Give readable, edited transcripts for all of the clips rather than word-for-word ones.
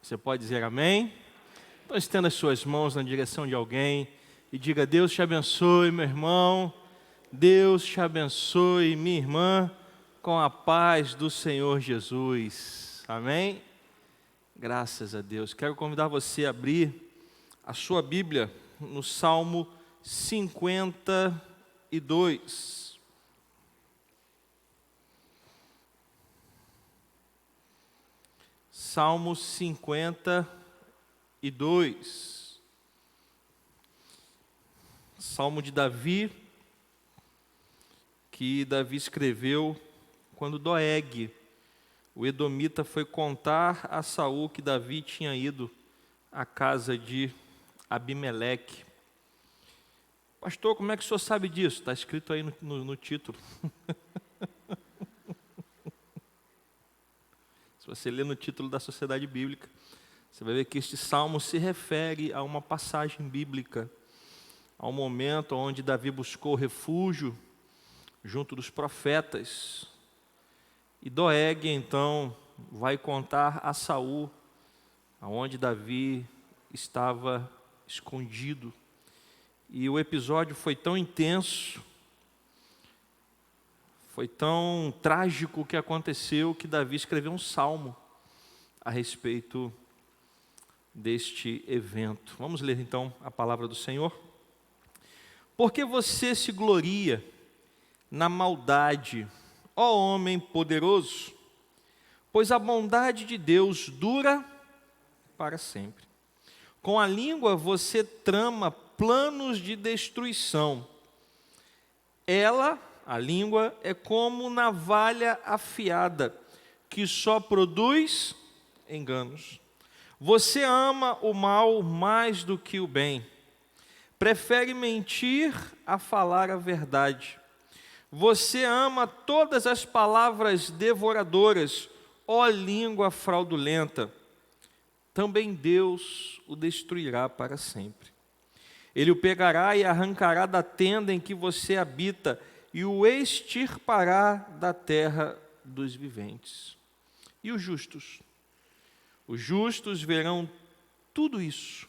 Você pode dizer amém? Então estenda as suas mãos na direção de alguém e diga: Deus te abençoe, meu irmão. Deus te abençoe, minha irmã, com a paz do Senhor Jesus. Amém? Graças a Deus. Quero convidar você a abrir a sua Bíblia no Salmo 52. Salmo 52. Salmo de Davi, que Davi escreveu quando Doeg, o edomita, foi contar a Saul que Davi tinha ido à casa de Abimeleque. Pastor, como é que o senhor sabe disso? Está escrito aí no título. Se você ler no título da Sociedade Bíblica, você vai ver que este salmo se refere a uma passagem bíblica, ao momento onde Davi buscou refúgio junto dos profetas. E Doeg, então, vai contar a Saul aonde Davi estava escondido. E o episódio foi tão intenso, foi tão trágico o que aconteceu, que Davi escreveu um salmo a respeito deste evento. Vamos ler então a palavra do Senhor. Porque você se gloria na maldade, ó homem poderoso, pois a bondade de Deus dura para sempre. Com a língua você trama planos de destruição. Ela, a língua, é como navalha afiada, que só produz enganos. Você ama o mal mais do que o bem. Prefere mentir a falar a verdade. Você ama todas as palavras devoradoras, ó língua fraudulenta. Também Deus o destruirá para sempre. Ele o pegará e arrancará da tenda em que você habita e o extirpará da terra dos viventes. E os justos? Os justos verão tudo isso,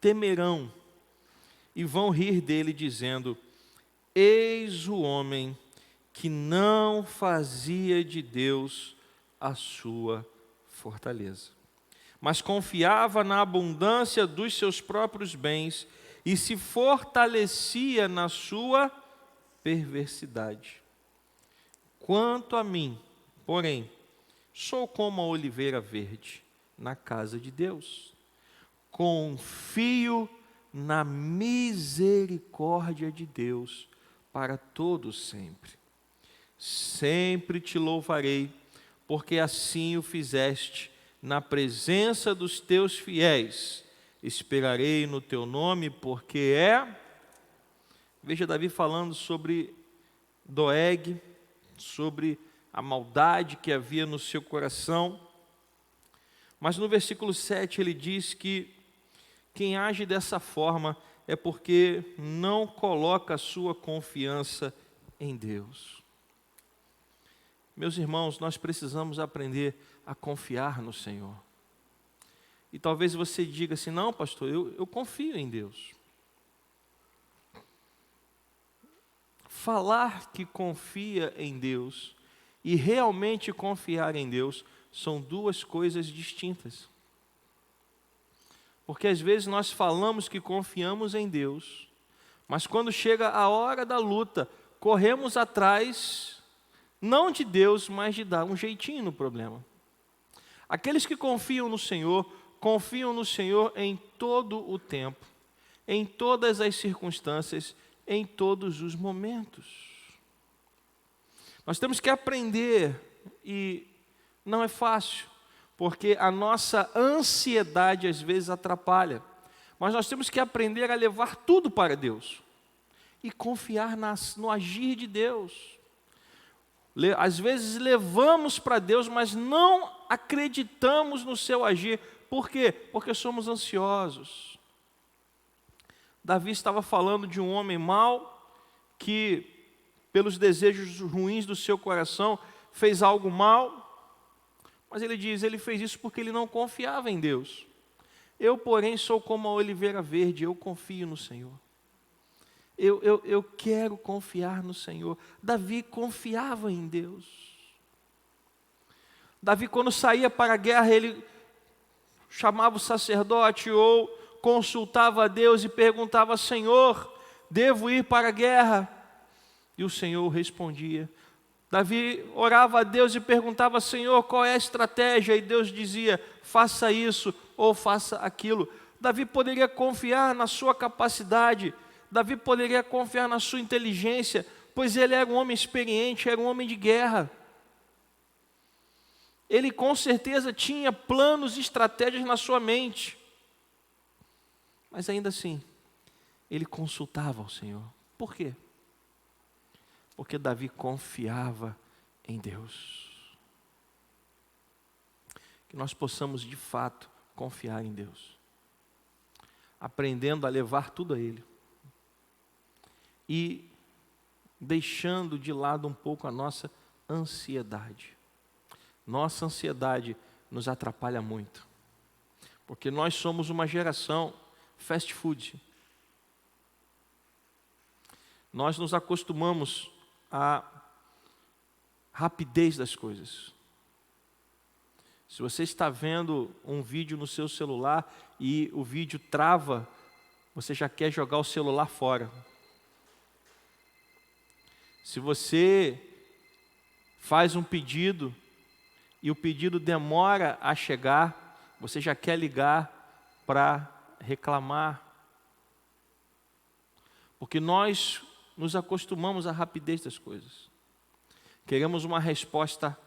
temerão e vão rir dele, dizendo: eis o homem que não fazia de Deus a sua fortaleza, mas confiava na abundância dos seus próprios bens e se fortalecia na sua perversidade. Quanto a mim, porém, sou como a oliveira verde na casa de Deus. Confio na misericórdia de Deus para todos sempre. Sempre te louvarei, porque assim o fizeste na presença dos teus fiéis. Esperarei no teu nome, porque Veja Davi falando sobre Doeg, sobre a maldade que havia no seu coração. Mas no versículo 7 ele diz que quem age dessa forma é porque não coloca a sua confiança em Deus. Meus irmãos, nós precisamos aprender a confiar no Senhor. E talvez você diga assim: não, pastor, eu confio em Deus. Falar que confia em Deus e realmente confiar em Deus são duas coisas distintas. Porque às vezes nós falamos que confiamos em Deus, mas quando chega a hora da luta, corremos atrás, não de Deus, mas de dar um jeitinho no problema. Aqueles que confiam no Senhor em todo o tempo, em todas as circunstâncias, em todos os momentos. Nós temos que aprender, e não é fácil, porque a nossa ansiedade às vezes atrapalha, mas nós temos que aprender a levar tudo para Deus e confiar no agir de Deus. Às vezes levamos para Deus, mas não acreditamos no seu agir. Por quê? Porque somos ansiosos. Davi estava falando de um homem mau que, pelos desejos ruins do seu coração, fez algo mal, Mas ele diz, ele fez isso porque ele não confiava em Deus. Eu, porém, sou como a oliveira verde, eu confio no Senhor. Eu quero confiar no Senhor. Davi confiava em Deus. Davi, quando saía para a guerra, ele chamava o sacerdote ou consultava a Deus e perguntava, Senhor, devo ir para a guerra? E o Senhor respondia. Davi orava a Deus e perguntava, Senhor, qual é a estratégia? E Deus dizia, faça isso ou faça aquilo. Davi poderia confiar na sua capacidade, Davi poderia confiar na sua inteligência, pois ele era um homem experiente, era um homem de guerra. Ele com certeza tinha planos e estratégias na sua mente. Mas ainda assim, ele consultava ao Senhor. Por quê? Porque Davi confiava em Deus. Que nós possamos de fato confiar em Deus. Aprendendo a levar tudo a Ele. E deixando de lado um pouco a nossa ansiedade. Nossa ansiedade nos atrapalha muito. Porque nós somos uma geração fast food. Nós nos acostumamos à rapidez das coisas. Se você está vendo um vídeo no seu celular e o vídeo trava, você já quer jogar o celular fora. Se você faz um pedido e o pedido demora a chegar, você já quer ligar para reclamar. Porque nós nos acostumamos à rapidez das coisas. Queremos uma resposta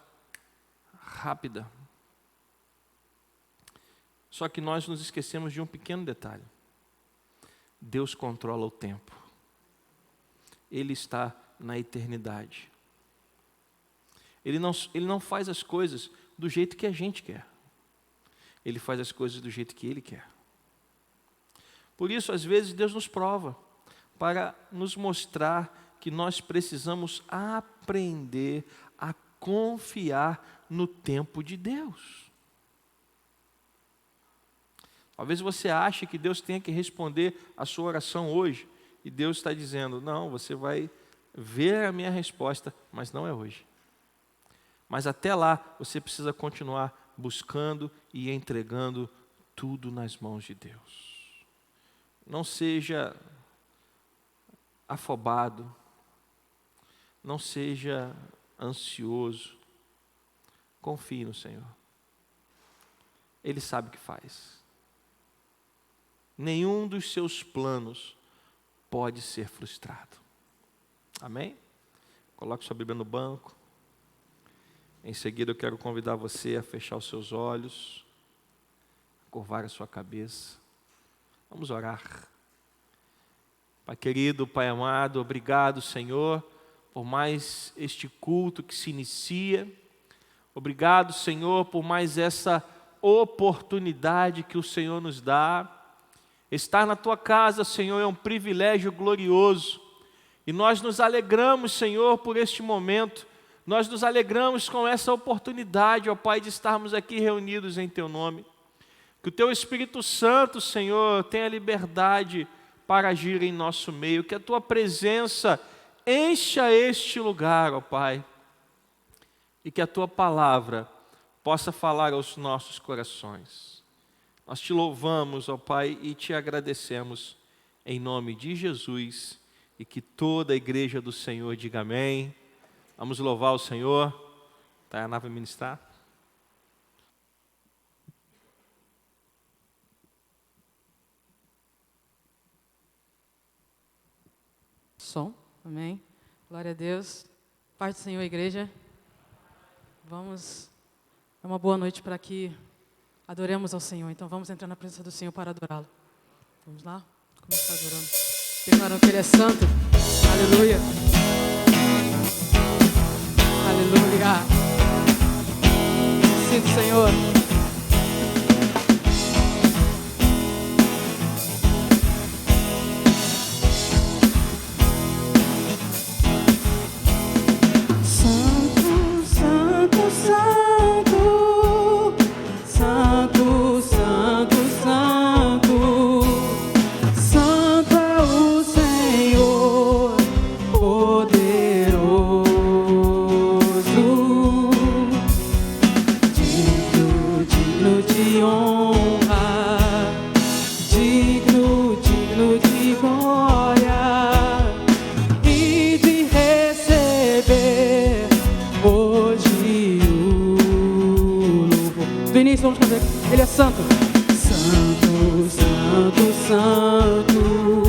rápida. Só que nós nos esquecemos de um pequeno detalhe. Deus controla o tempo. Ele está na eternidade. Ele não faz as coisas do jeito que a gente quer. Ele faz as coisas do jeito que Ele quer. Por isso, às vezes, Deus nos prova para nos mostrar que nós precisamos aprender a confiar no tempo de Deus. Talvez você ache que Deus tenha que responder a sua oração hoje, e Deus está dizendo, não, você vai ver a minha resposta, mas não é hoje. Mas até lá, você precisa continuar buscando e entregando tudo nas mãos de Deus. Não seja afobado, não seja ansioso, confie no Senhor. Ele sabe o que faz. Nenhum dos seus planos pode ser frustrado. Amém? Coloque sua Bíblia no banco. Em seguida eu quero convidar você a fechar os seus olhos, curvar a sua cabeça. Vamos orar. Pai querido, Pai amado, obrigado, Senhor, por mais este culto que se inicia. Obrigado, Senhor, por mais essa oportunidade que o Senhor nos dá. Estar na Tua casa, Senhor, é um privilégio glorioso. E nós nos alegramos, Senhor, por este momento. Nós nos alegramos com essa oportunidade, ó Pai, de estarmos aqui reunidos em Teu nome. Que o Teu Espírito Santo, Senhor, tenha liberdade para agir em nosso meio. Que a Tua presença encha este lugar, ó Pai. E que a Tua palavra possa falar aos nossos corações. Nós Te louvamos, ó Pai, e Te agradecemos em nome de Jesus. E que toda a igreja do Senhor diga amém. Vamos louvar o Senhor. Tayaná vai ministrar. Som, amém. Glória a Deus. Paz do Senhor, igreja. É uma boa noite para que adoremos ao Senhor. Então vamos entrar na presença do Senhor para adorá-lo. Vamos lá? Começar adorando. Declarando que Ele é santo. Aleluia. Aleluia. Sinto, Senhor. Santo, Santo, Santo. isso, vamos cantar. Ele é santo. Santo, santo, santo.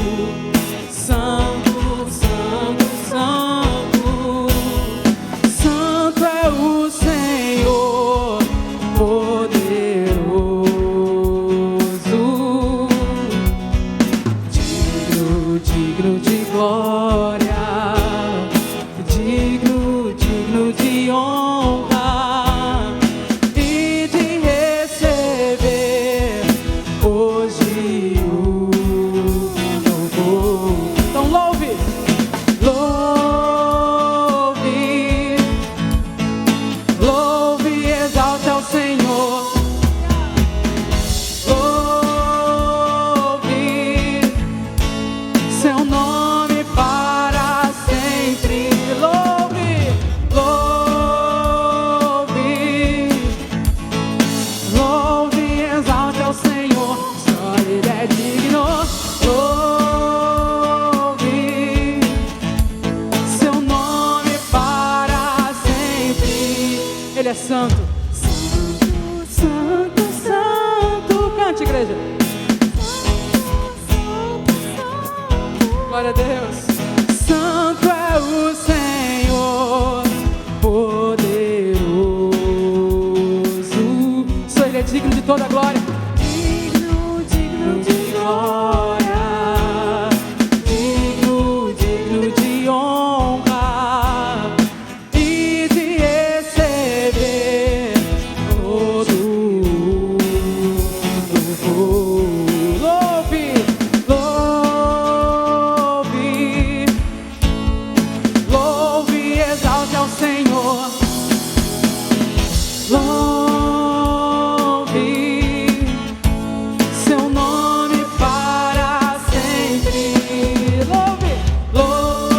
Santo, santo, santo. Santo é o Senhor, poderoso. Digno, digno de glória. Digno, digno de honra e de receber hoje o louvor. Então louve, louve, louve, exalte ao Senhor. Louve seu nome para sempre. Louve, louve, louve, exalte ao Senhor. Só Ele é digno. Louve seu nome para sempre. Ele é santo. Santo, santo, santo. Cante, igreja. Glória a Deus. Santo é o Senhor, poderoso. Só Ele é digno de toda a glória. Digno, digno de glória. Digno, digno de honra e de receber todo o louvor. Louve, louve, louve, exalte ao Senhor. Louve seu nome para sempre. Louve, louve,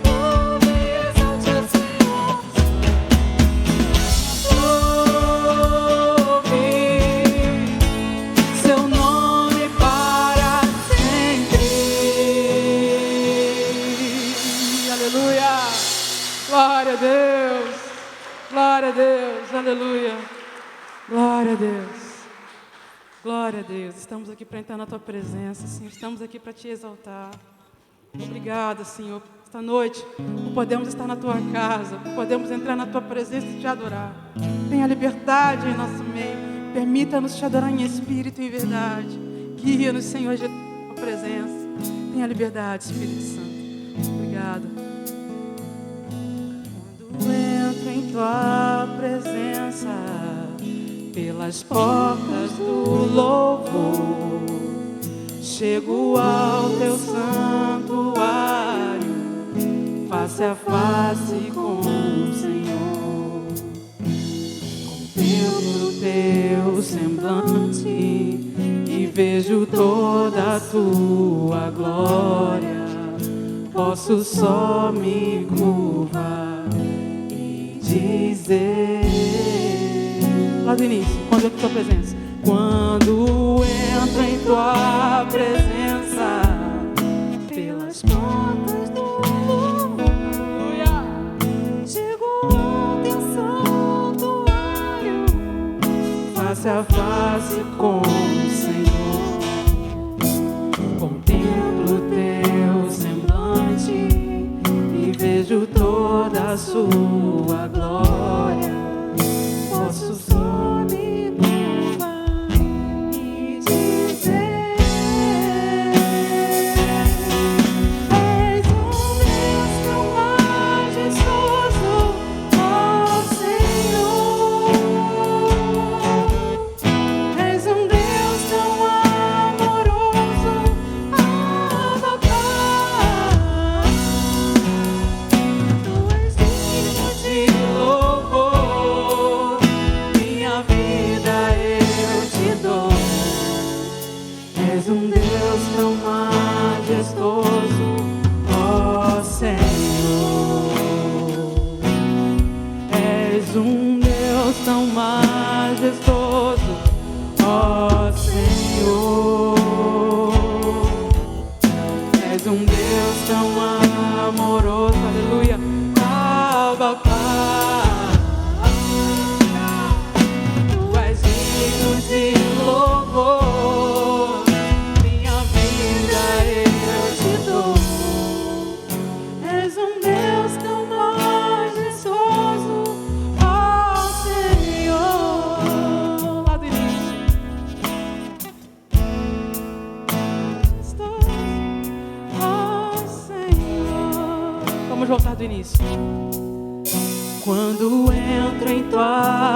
louve, exalte ao Senhor. Louve seu nome para sempre. Aleluia. Glória a Deus. Glória a Deus. Aleluia. Glória a Deus. Glória a Deus. Estamos aqui para entrar na Tua presença, Senhor. Estamos aqui para Te exaltar. Obrigada, Senhor, por esta noite, por podermos estar na Tua casa, por podermos entrar na Tua presença e Te adorar. Tenha liberdade em nosso meio. Permita-nos Te adorar em espírito e em verdade. Guia-nos, Senhor, Jesus, na Tua presença. Tenha liberdade, Espírito Santo. Obrigada. Quando entro em Tua presença, pelas portas do louvor, chego ao Teu santuário, face a face com o Senhor. Contemplo Teu semblante e vejo toda a Tua glória. Posso só me curvar e dizer, lá do início, quando eu estou presença. Quando entro em Tua presença, pelas portas do louvor, chego ao Teu santuário, face a face com o Senhor. Contemplo Teu semblante e vejo toda a Sua glória. Posso só me curvar e dizer: és um Deus tão majestoso, ó Senhor. És um Deus tão amoroso, Abba Pai. Tu és digno de louvor, minha vida eu te dou. És um Deus tão majestoso, ó Senhor. És um Deus tão majestoso, ó Senhor. És um Deus tão amoroso, aleluia, Abba Pai.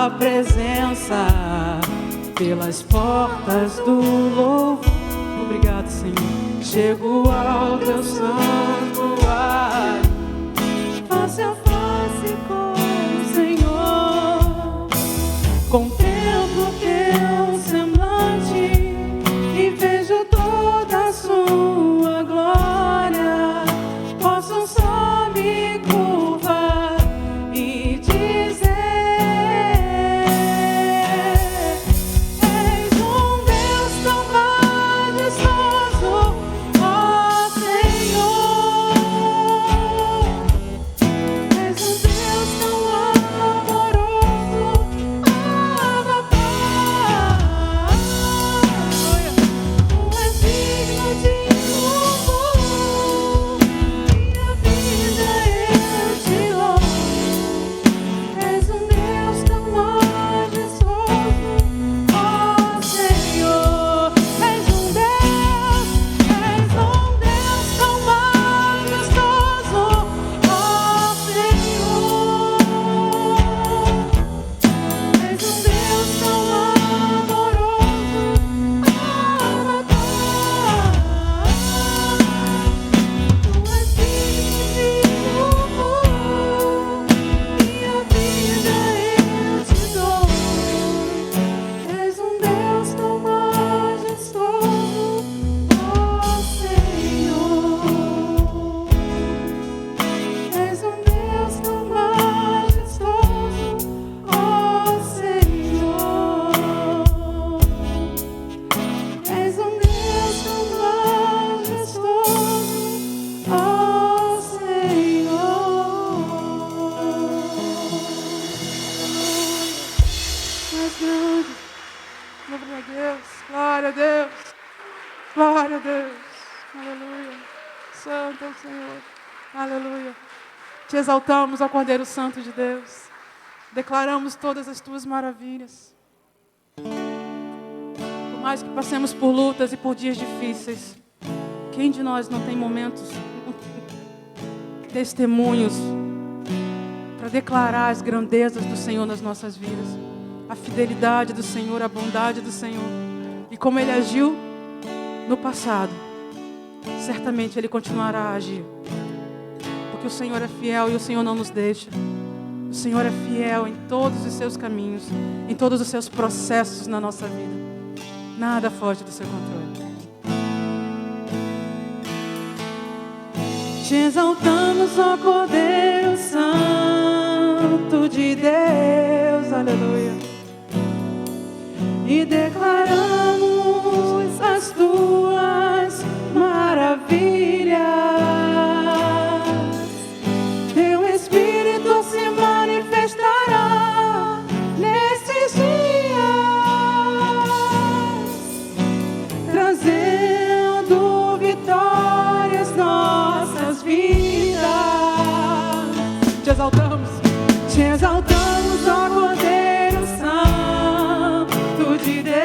tua presença, pelas portas do louvor. Obrigado, Senhor. Chego ao teu santuário, face a face com o Senhor. Contemplo teu semblante e vejo toda a sua glória. Posso só me curvar e dizer: és um Deus tão majestoso, ó Senhor. És um Deus tão amoroso, Abba Pai. Tu és digno de louvor, minha vida eu te louvo. És um Deus tão majestoso, ó Senhor. És um Deus tão majestoso, ó Senhor. És um Deus tão amoroso, Abba Pai. Tu és digno de louvor, minha vida eu te dou. És um Deus tão majestoso, ó Senhor. És um Deus tão majestoso, ó Senhor. És um Deus tão majestoso, ó Senhor. És grande. Glória a Deus. Glória a Deus. Glória a Deus. Aleluia. Santo é o Senhor. Aleluia. Te exaltamos, ó Cordeiro Santo de Deus. Declaramos todas as tuas maravilhas. Por mais que passemos por lutas e por dias difíceis, quem de nós não tem momentos, testemunhos, para declarar as grandezas do Senhor nas nossas vidas, a fidelidade do Senhor, a bondade do Senhor, e como Ele agiu no passado, certamente Ele continuará a agir, porque o Senhor é fiel e o Senhor não nos deixa. O Senhor é fiel em todos os seus caminhos, em todos os seus processos na nossa vida. Nada foge do seu controle. Te exaltamos, ó Cordeiro Santo de Deus, aleluia. E declaramos as tuas maravilhas. Teu Espírito se manifestará nesses dias, trazendo vitórias nossas vidas. Te exaltamos, ó Cordeiro Santo de Deus.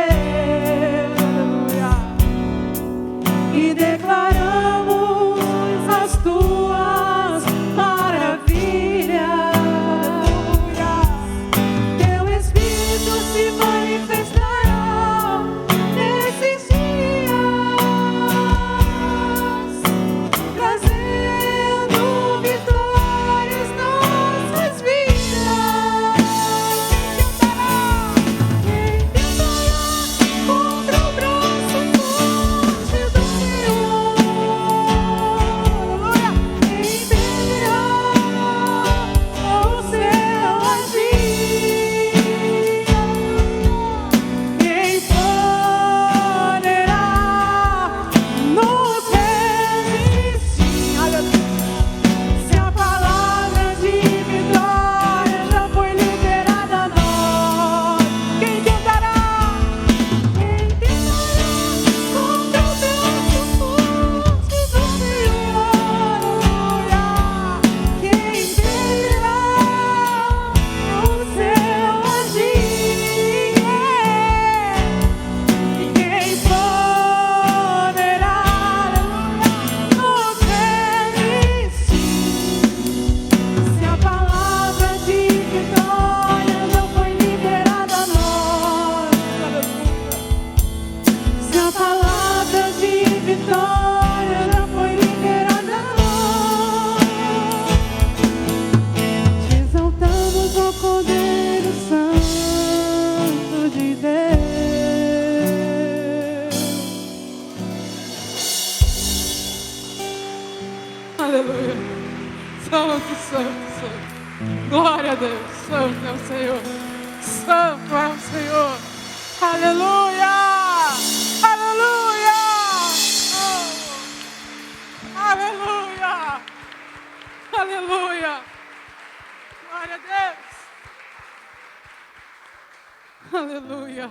santo, santo, santo. Glória a Deus. Santo é o Senhor. Santo é o Senhor. Aleluia! Aleluia! Oh. Aleluia! Aleluia! Glória a Deus! Aleluia!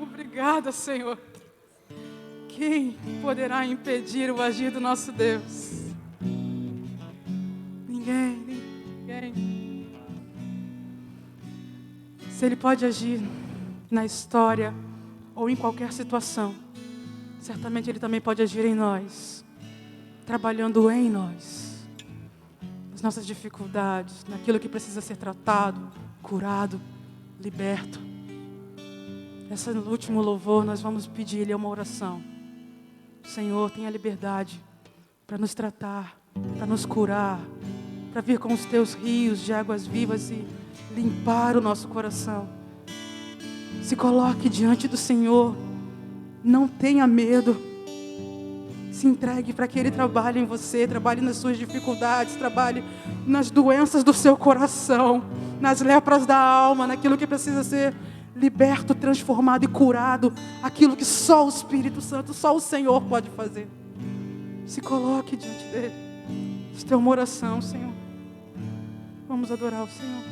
Obrigada, Senhor. Quem poderá impedir o agir do nosso Deus? Ninguém. Se Ele pode agir na história ou em qualquer situação, certamente Ele também pode agir em nós, trabalhando em nós, nas nossas dificuldades, naquilo que precisa ser tratado, curado, liberto. No último louvor nós vamos pedir-lhe uma oração. Senhor, tenha liberdade para nos tratar, para nos curar, para vir com os teus rios de águas vivas e limpar o nosso coração. Se coloque diante do Senhor, não tenha medo, se entregue para que Ele trabalhe em você, trabalhe nas suas dificuldades, trabalhe nas doenças do seu coração, nas lepras da alma, naquilo que precisa ser liberto, transformado e curado, aquilo que só o Espírito Santo, só o Senhor pode fazer. Se coloque diante dEle. Esta é uma oração, Senhor. Vamos adorar o Senhor.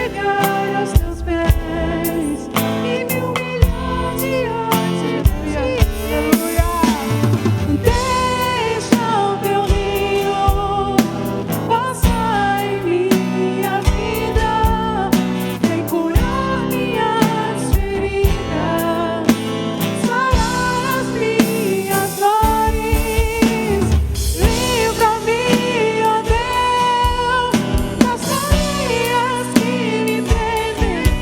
chegar aos teus pés e me humilhar diante de ti. Aleluia. Deixa o teu rio passar em minha vida, vem curar minhas feridas, sarar as minhas dores. Livra-me, ó Deus, das cadeias que me prendem.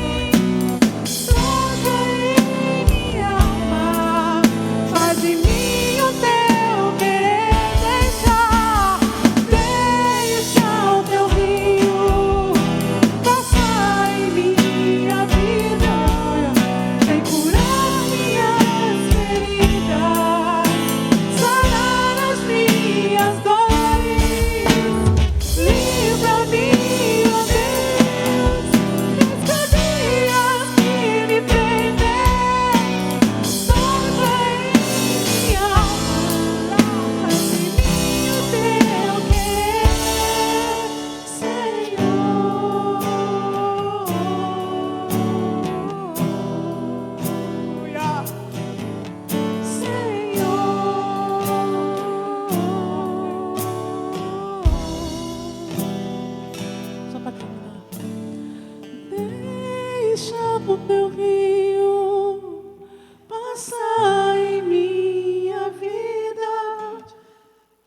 Toca em minha alma, faz em mim o teu querer. Deixa o teu rio passar em minha vida, vem curar minhas feridas, sarar as minhas dores. Livra-me, ó Deus, das cadeias que me prendem. Toca em minha alma, faz em mim o teu querer, Senhor. Aleluia. Senhor, só para terminar. Deixa o teu rio passar em minha vida,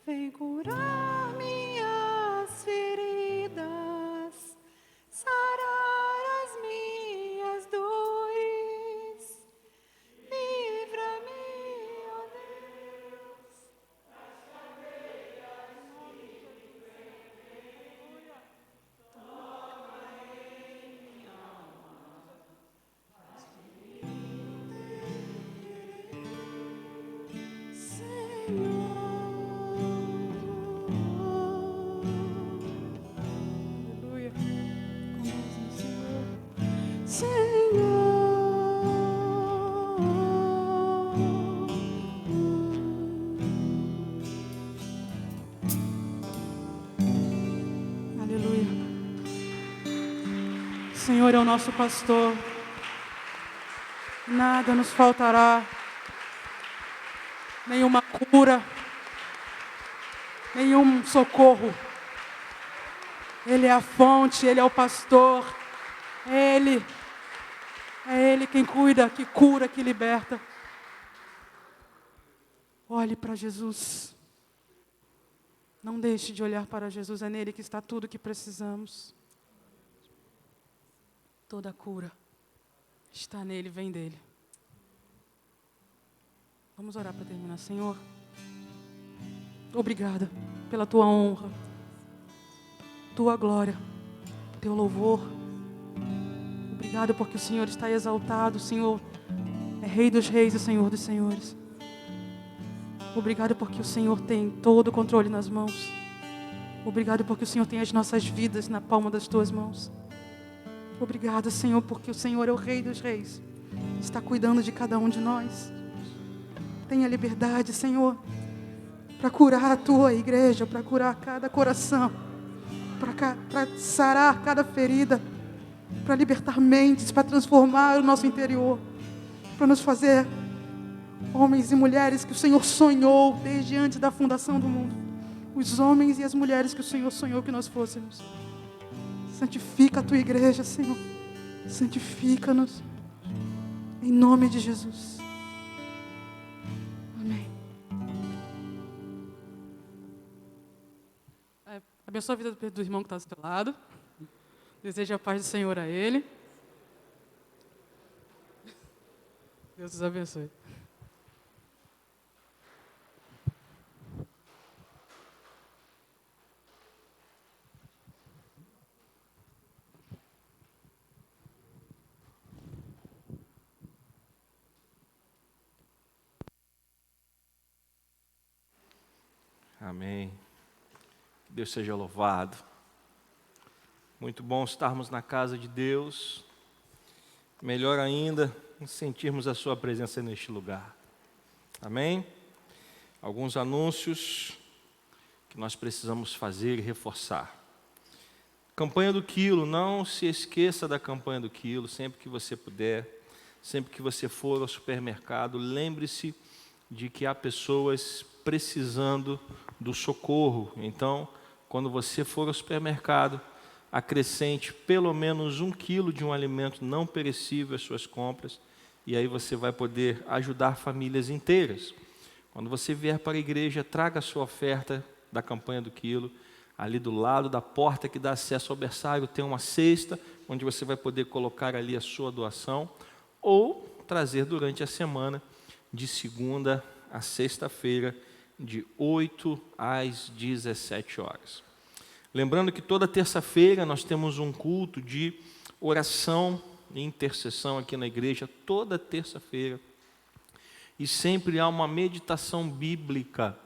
vem curar minhas feridas, sarar as minhas dores. Livra-me, ó Deus. Aleluia. Aleluia. O Senhor é o nosso pastor. Nada nos faltará. Nenhuma cura, nenhum socorro. Ele é a fonte, Ele é o pastor. É Ele quem cuida, que cura, que liberta. Olhe para Jesus. Não deixe de olhar para Jesus, é nele que está tudo que precisamos. Toda a cura está nele, vem dele. Vamos orar para terminar. Senhor, obrigada pela tua honra, tua glória, teu louvor. Obrigado porque o Senhor está exaltado, o Senhor é Rei dos reis e Senhor dos senhores. Obrigado porque o Senhor tem todo o controle nas mãos. Obrigado porque o Senhor tem as nossas vidas na palma das tuas mãos. Obrigado, Senhor, porque o Senhor é o Rei dos reis, está cuidando de cada um de nós. Tenha liberdade, Senhor, para curar a tua igreja, para curar cada coração, para sarar cada ferida, para libertar mentes, para transformar o nosso interior, para nos fazer homens e mulheres que o Senhor sonhou desde antes da fundação do mundo. Os homens e as mulheres que o Senhor sonhou que nós fôssemos. Santifica a tua igreja, Senhor. Santifica-nos. Em nome de Jesus. Amém. Abençoa a vida do irmão que está do teu lado. Deseja a paz do Senhor a ele. Deus os abençoe. Amém. Que Deus seja louvado. Muito bom estarmos na casa de Deus. Melhor ainda, sentirmos a sua presença neste lugar. Amém? Alguns anúncios que nós precisamos fazer e reforçar. Campanha do quilo, não se esqueça da campanha do quilo, sempre que você puder, sempre que você for ao supermercado, lembre-se de que há pessoas precisando do socorro. Então, quando você for ao supermercado, acrescente pelo menos 1 quilo de um alimento não perecível às suas compras, e aí você vai poder ajudar famílias inteiras. Quando você vier para a igreja, traga a sua oferta da campanha do quilo. Ali do lado da porta que dá acesso ao berçário tem uma cesta, onde você vai poder colocar ali a sua doação, ou trazer durante a semana, de segunda a sexta-feira, de 8 às 17 horas. Lembrando que toda terça-feira nós temos um culto de oração e intercessão aqui na igreja, toda terça-feira. E sempre há uma meditação bíblica,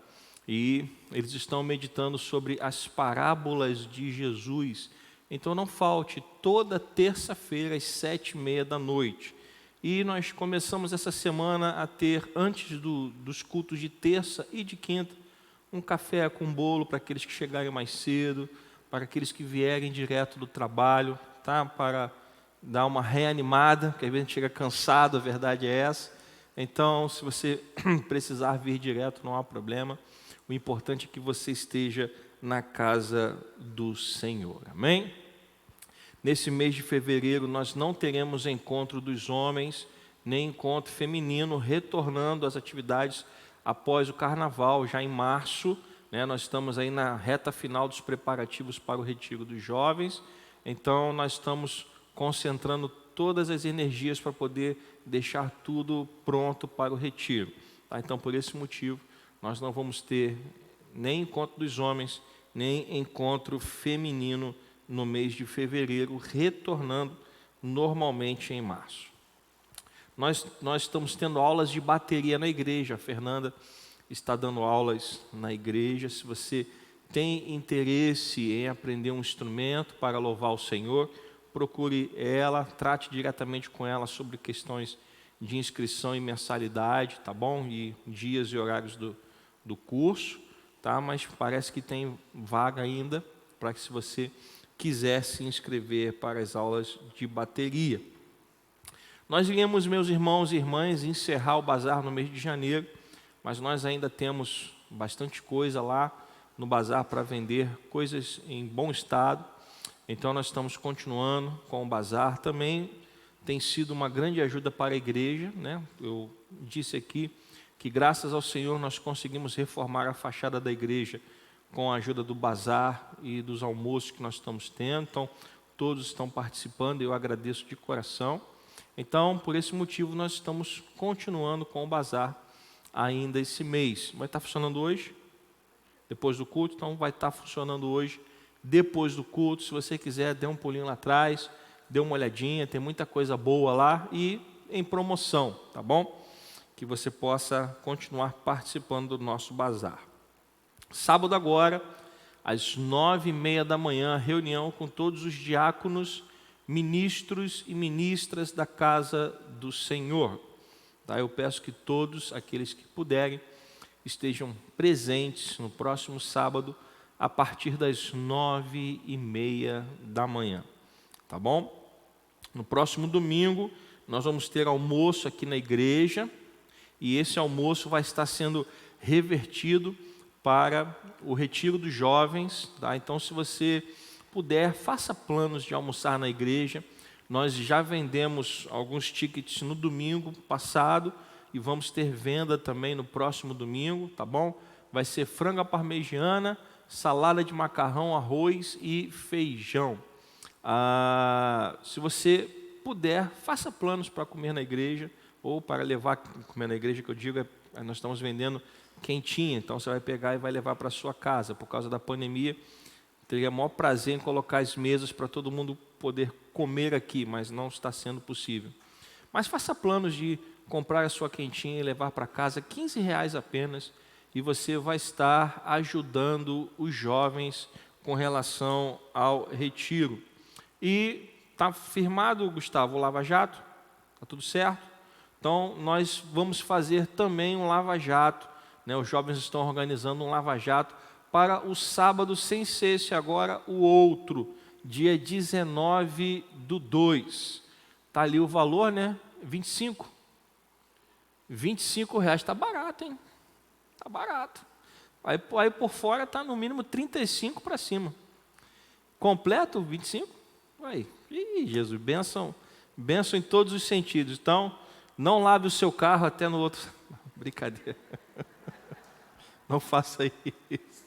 e eles estão meditando sobre as parábolas de Jesus. Então não falte, toda terça-feira às 7h30 da noite. E nós começamos essa semana a ter, antes dos cultos de terça e de quinta, um café com bolo para aqueles que chegarem mais cedo, para aqueles que vierem direto do trabalho, tá? Para dar uma reanimada, porque às vezes a gente chega cansado, a verdade é essa. Então, se você precisar vir direto, não há problema. O importante é que você esteja na casa do Senhor. Amém? Nesse mês de fevereiro, nós não teremos encontro dos homens, nem encontro feminino, retornando às atividades após o carnaval, já em março, né? Nós estamos aí na reta final dos preparativos para o retiro dos jovens. Então, nós estamos concentrando todas as energias para poder deixar tudo pronto para o retiro. Tá? Então, por esse motivo, nós não vamos ter nem encontro dos homens, nem encontro feminino no mês de fevereiro, retornando normalmente em março. Nós estamos tendo aulas de bateria na igreja. A Fernanda está dando aulas na igreja. Se você tem interesse em aprender um instrumento para louvar o Senhor, procure ela, trate diretamente com ela sobre questões de inscrição e mensalidade, tá bom? E dias e horários do curso, tá? Mas parece que tem vaga ainda para que, se você quiser se inscrever para as aulas de bateria. Nós iremos, meus irmãos e irmãs, encerrar o bazar no mês de janeiro, mas nós ainda temos bastante coisa lá no bazar para vender, coisas em bom estado. Então nós estamos continuando com o bazar. Também tem sido uma grande ajuda para a igreja, né? Eu disse aqui que, graças ao Senhor, nós conseguimos reformar a fachada da igreja com a ajuda do bazar e dos almoços que nós estamos tendo. Então todos estão participando e eu agradeço de coração. Então, por esse motivo, nós estamos continuando com o bazar ainda esse mês. Vai estar funcionando hoje, depois do culto, então vai estar funcionando hoje, depois do culto. Se você quiser, dê um pulinho lá atrás, dê uma olhadinha, tem muita coisa boa lá e em promoção, tá bom? Que você possa continuar participando do nosso bazar. Sábado agora, às 9h30 da manhã, reunião com todos os diáconos, ministros e ministras da casa do Senhor. Tá? Eu peço que todos aqueles que puderem estejam presentes no próximo sábado, a partir das 9h30 da manhã. Tá bom? No próximo domingo, nós vamos ter almoço aqui na igreja, e esse almoço vai estar sendo revertido para o retiro dos jovens. Tá? Então, se você puder, faça planos de almoçar na igreja. Nós já vendemos alguns tickets no domingo passado e vamos ter venda também no próximo domingo, tá bom? Vai ser frango à parmegiana, salada de macarrão, arroz e feijão. Se você puder, faça planos para comer na igreja, ou para levar, comer na igreja, que eu digo, nós estamos vendendo quentinha, então você vai pegar e vai levar para a sua casa. Por causa da pandemia, teria o maior prazer em colocar as mesas para todo mundo poder comer aqui, mas não está sendo possível. Mas faça planos de comprar a sua quentinha e levar para casa, R$15 apenas, e você vai estar ajudando os jovens com relação ao retiro. E está firmado, Gustavo, o Lava Jato? Está tudo certo? Então, nós vamos fazer também um Lava Jato, né? Os jovens estão organizando um Lava Jato para o sábado, sem ser esse agora, o outro. dia 19/2. Está ali o valor, né? 25. R$ 25 está barato, hein? Está barato. Aí por fora está no mínimo 35 para cima. Completo 25? Aí. Ih, Jesus, bênção em todos os sentidos. Então, não lave o seu carro até no outro. Brincadeira. Não faça isso.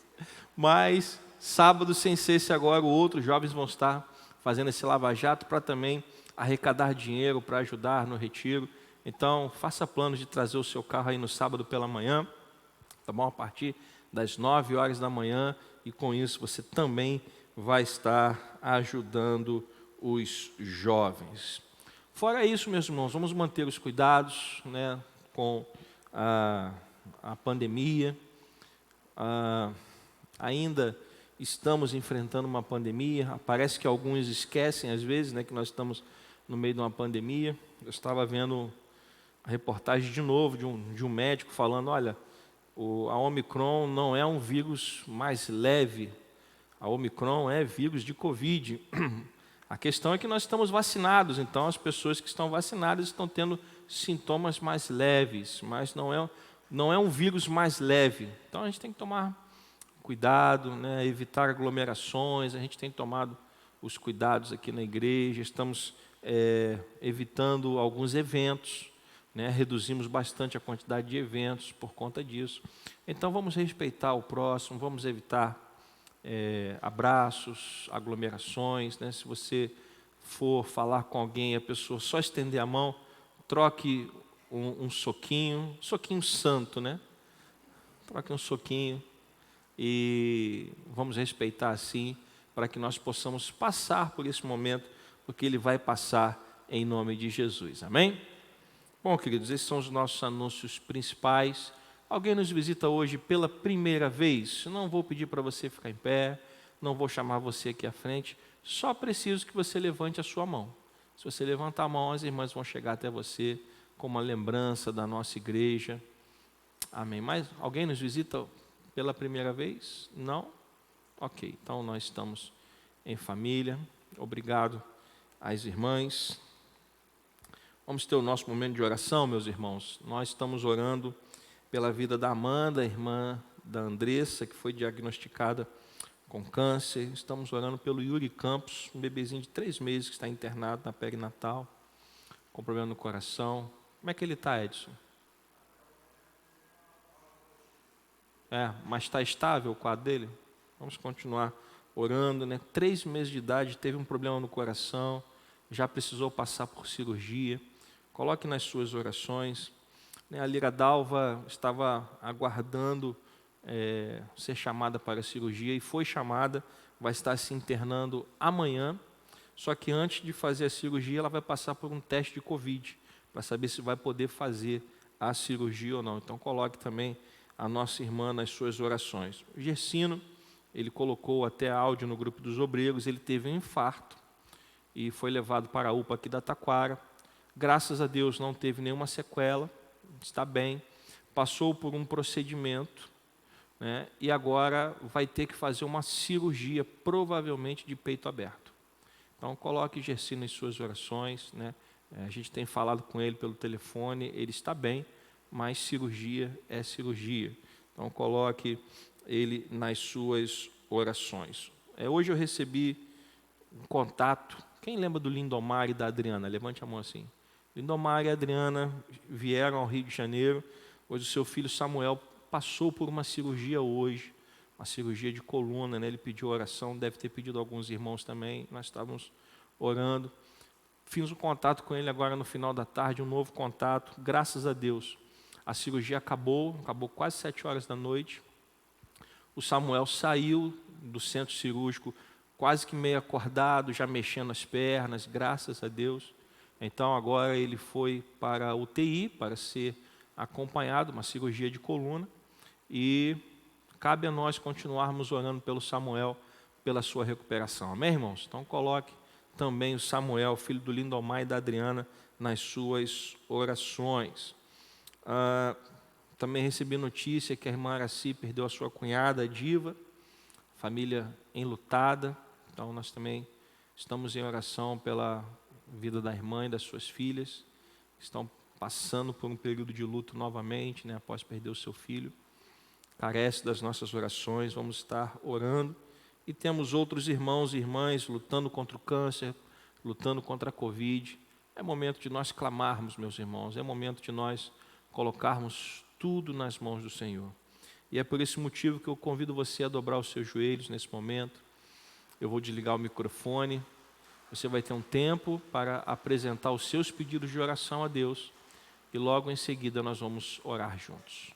Mas, sábado, sem ser esse agora, o outro, jovens vão estar fazendo esse lava-jato para também arrecadar dinheiro para ajudar no retiro. Então, faça planos de trazer o seu carro aí no sábado pela manhã, tá bom? A partir das 9 horas da manhã, e com isso você também vai estar ajudando os jovens. Fora isso, meus irmãos, vamos manter os cuidados, né, com a pandemia. Ainda estamos enfrentando uma pandemia. Parece que alguns esquecem, às vezes, né, que nós estamos no meio de uma pandemia. Eu estava vendo a reportagem de novo de um médico falando, olha, a Omicron não é um vírus mais leve. A Omicron é vírus de Covid. A questão é que nós estamos vacinados, então as pessoas que estão vacinadas estão tendo sintomas mais leves, mas não é um vírus mais leve. Então a gente tem que tomar cuidado, né, evitar aglomerações. A gente tem tomado os cuidados aqui na igreja, estamos evitando alguns eventos, né, reduzimos bastante a quantidade de eventos por conta disso. Então vamos respeitar o próximo, vamos evitar abraços, aglomerações, né? Se você for falar com alguém, a pessoa só estender a mão, troque um soquinho santo, né? Troque um soquinho e vamos respeitar assim, para que nós possamos passar por esse momento, porque ele vai passar em nome de Jesus, amém? Bom, queridos, esses são os nossos anúncios principais. Alguém nos visita hoje pela primeira vez? Não vou pedir para você ficar em pé, não vou chamar você aqui à frente, só preciso que você levante a sua mão. Se você levantar a mão, as irmãs vão chegar até você com uma lembrança da nossa igreja. Amém. Mas alguém nos visita pela primeira vez? Não? Ok, então nós estamos em família. Obrigado às irmãs. Vamos ter o nosso momento de oração, meus irmãos. Nós estamos orando pela vida da Amanda, irmã da Andressa, que foi diagnosticada com câncer. Estamos orando pelo Yuri Campos, um bebezinho de 3 meses que está internado na perinatal, com problema no coração. Como é que ele está, Edson? Mas está estável o quadro dele? Vamos continuar orando, né? 3 meses de idade, teve um problema no coração, já precisou passar por cirurgia. Coloque nas suas orações. A Lira Dalva estava aguardando ser chamada para a cirurgia e foi chamada, vai estar se internando amanhã. Só que antes de fazer a cirurgia, ela vai passar por um teste de Covid, para saber se vai poder fazer a cirurgia ou não. Então coloque também a nossa irmã nas suas orações. O Gersino, ele colocou até áudio no grupo dos obreiros, ele teve um infarto e foi levado para a UPA aqui da Taquara. Graças a Deus não teve nenhuma sequela, está bem, passou por um procedimento, né, e agora vai ter que fazer uma cirurgia, provavelmente de peito aberto. Então coloque Gersino em suas orações, né? A gente tem falado com ele pelo telefone, ele está bem, mas cirurgia é cirurgia. Então coloque ele nas suas orações. Hoje eu recebi um contato. Quem lembra do Lindomar e da Adriana? Levante a mão assim. Lindomar e Adriana vieram ao Rio de Janeiro. Hoje o seu filho Samuel passou por uma cirurgia hoje, uma cirurgia de coluna, né? Ele pediu oração, deve ter pedido a alguns irmãos também. Nós estávamos orando. Fiz um contato com ele agora no final da tarde, um novo contato. Graças a Deus, a cirurgia acabou quase 7 horas da noite. O Samuel saiu do centro cirúrgico quase que meio acordado, já mexendo as pernas, graças a Deus. Então agora ele foi para a UTI para ser acompanhado, uma cirurgia de coluna, e cabe a nós continuarmos orando pelo Samuel, pela sua recuperação. Amém, irmãos? Então coloque também o Samuel, filho do Lindomar e da Adriana, nas suas orações. Também recebi notícia que a irmã Araci perdeu a sua cunhada, a Diva, família enlutada. Então nós também Estamos em oração pela vida da irmã e das suas filhas, que estão passando por um período de luto novamente, né, após perder o seu filho. Carece das nossas orações, vamos estar orando. E temos outros irmãos e irmãs lutando contra o câncer, lutando contra a Covid. É momento de nós clamarmos, meus irmãos, é momento de nós colocarmos tudo nas mãos do Senhor. E é por esse motivo que eu convido você a dobrar os seus joelhos nesse momento. Eu vou desligar o microfone. Você vai ter um tempo para apresentar os seus pedidos de oração a Deus. E logo em seguida nós vamos orar juntos.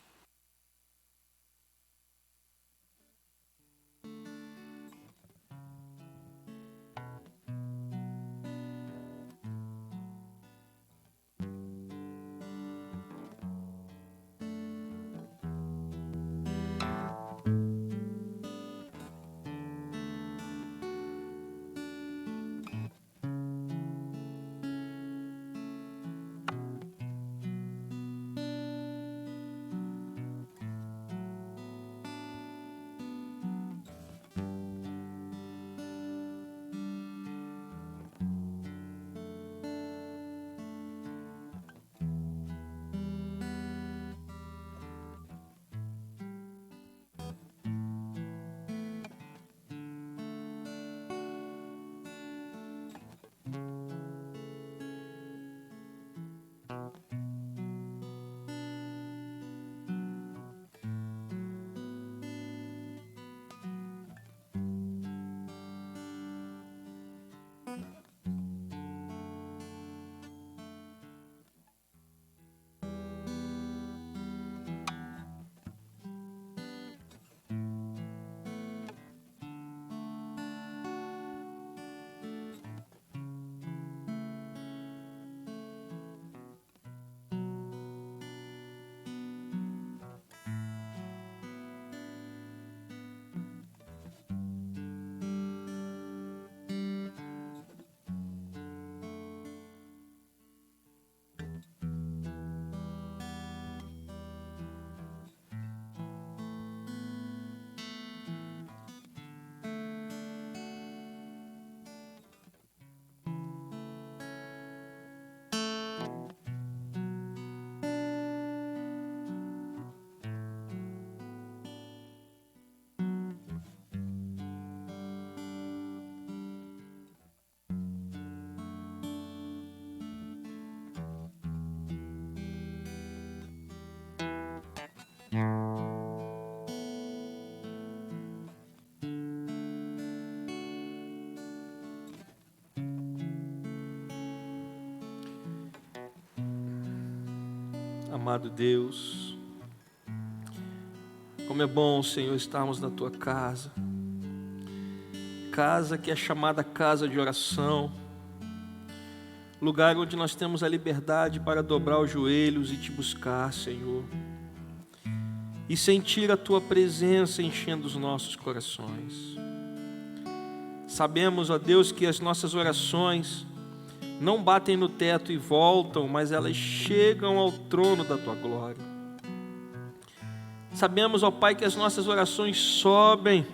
Amado Deus, como é bom, Senhor, estarmos na Tua casa, casa que é chamada casa de oração, lugar onde nós temos a liberdade para dobrar os joelhos e Te buscar, Senhor, e sentir a Tua presença enchendo os nossos corações. Sabemos, ó Deus, que as nossas orações não batem no teto e voltam, mas elas chegam ao trono da Tua glória. Sabemos, ó Pai, que as nossas orações sobem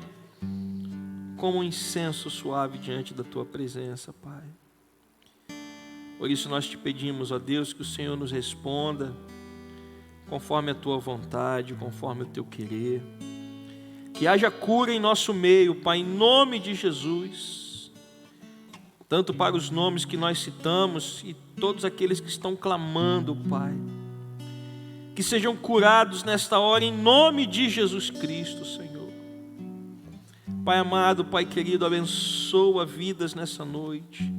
como um incenso suave diante da Tua presença, Pai. Por isso nós Te pedimos, ó Deus, que o Senhor nos responda conforme a Tua vontade, conforme o Teu querer. Que haja cura em nosso meio, Pai, em nome de Jesus. Tanto para os nomes que nós citamos e todos aqueles que estão clamando, Pai. Que sejam curados nesta hora em nome de Jesus Cristo, Senhor. Pai amado, Pai querido, abençoa vidas nessa noite.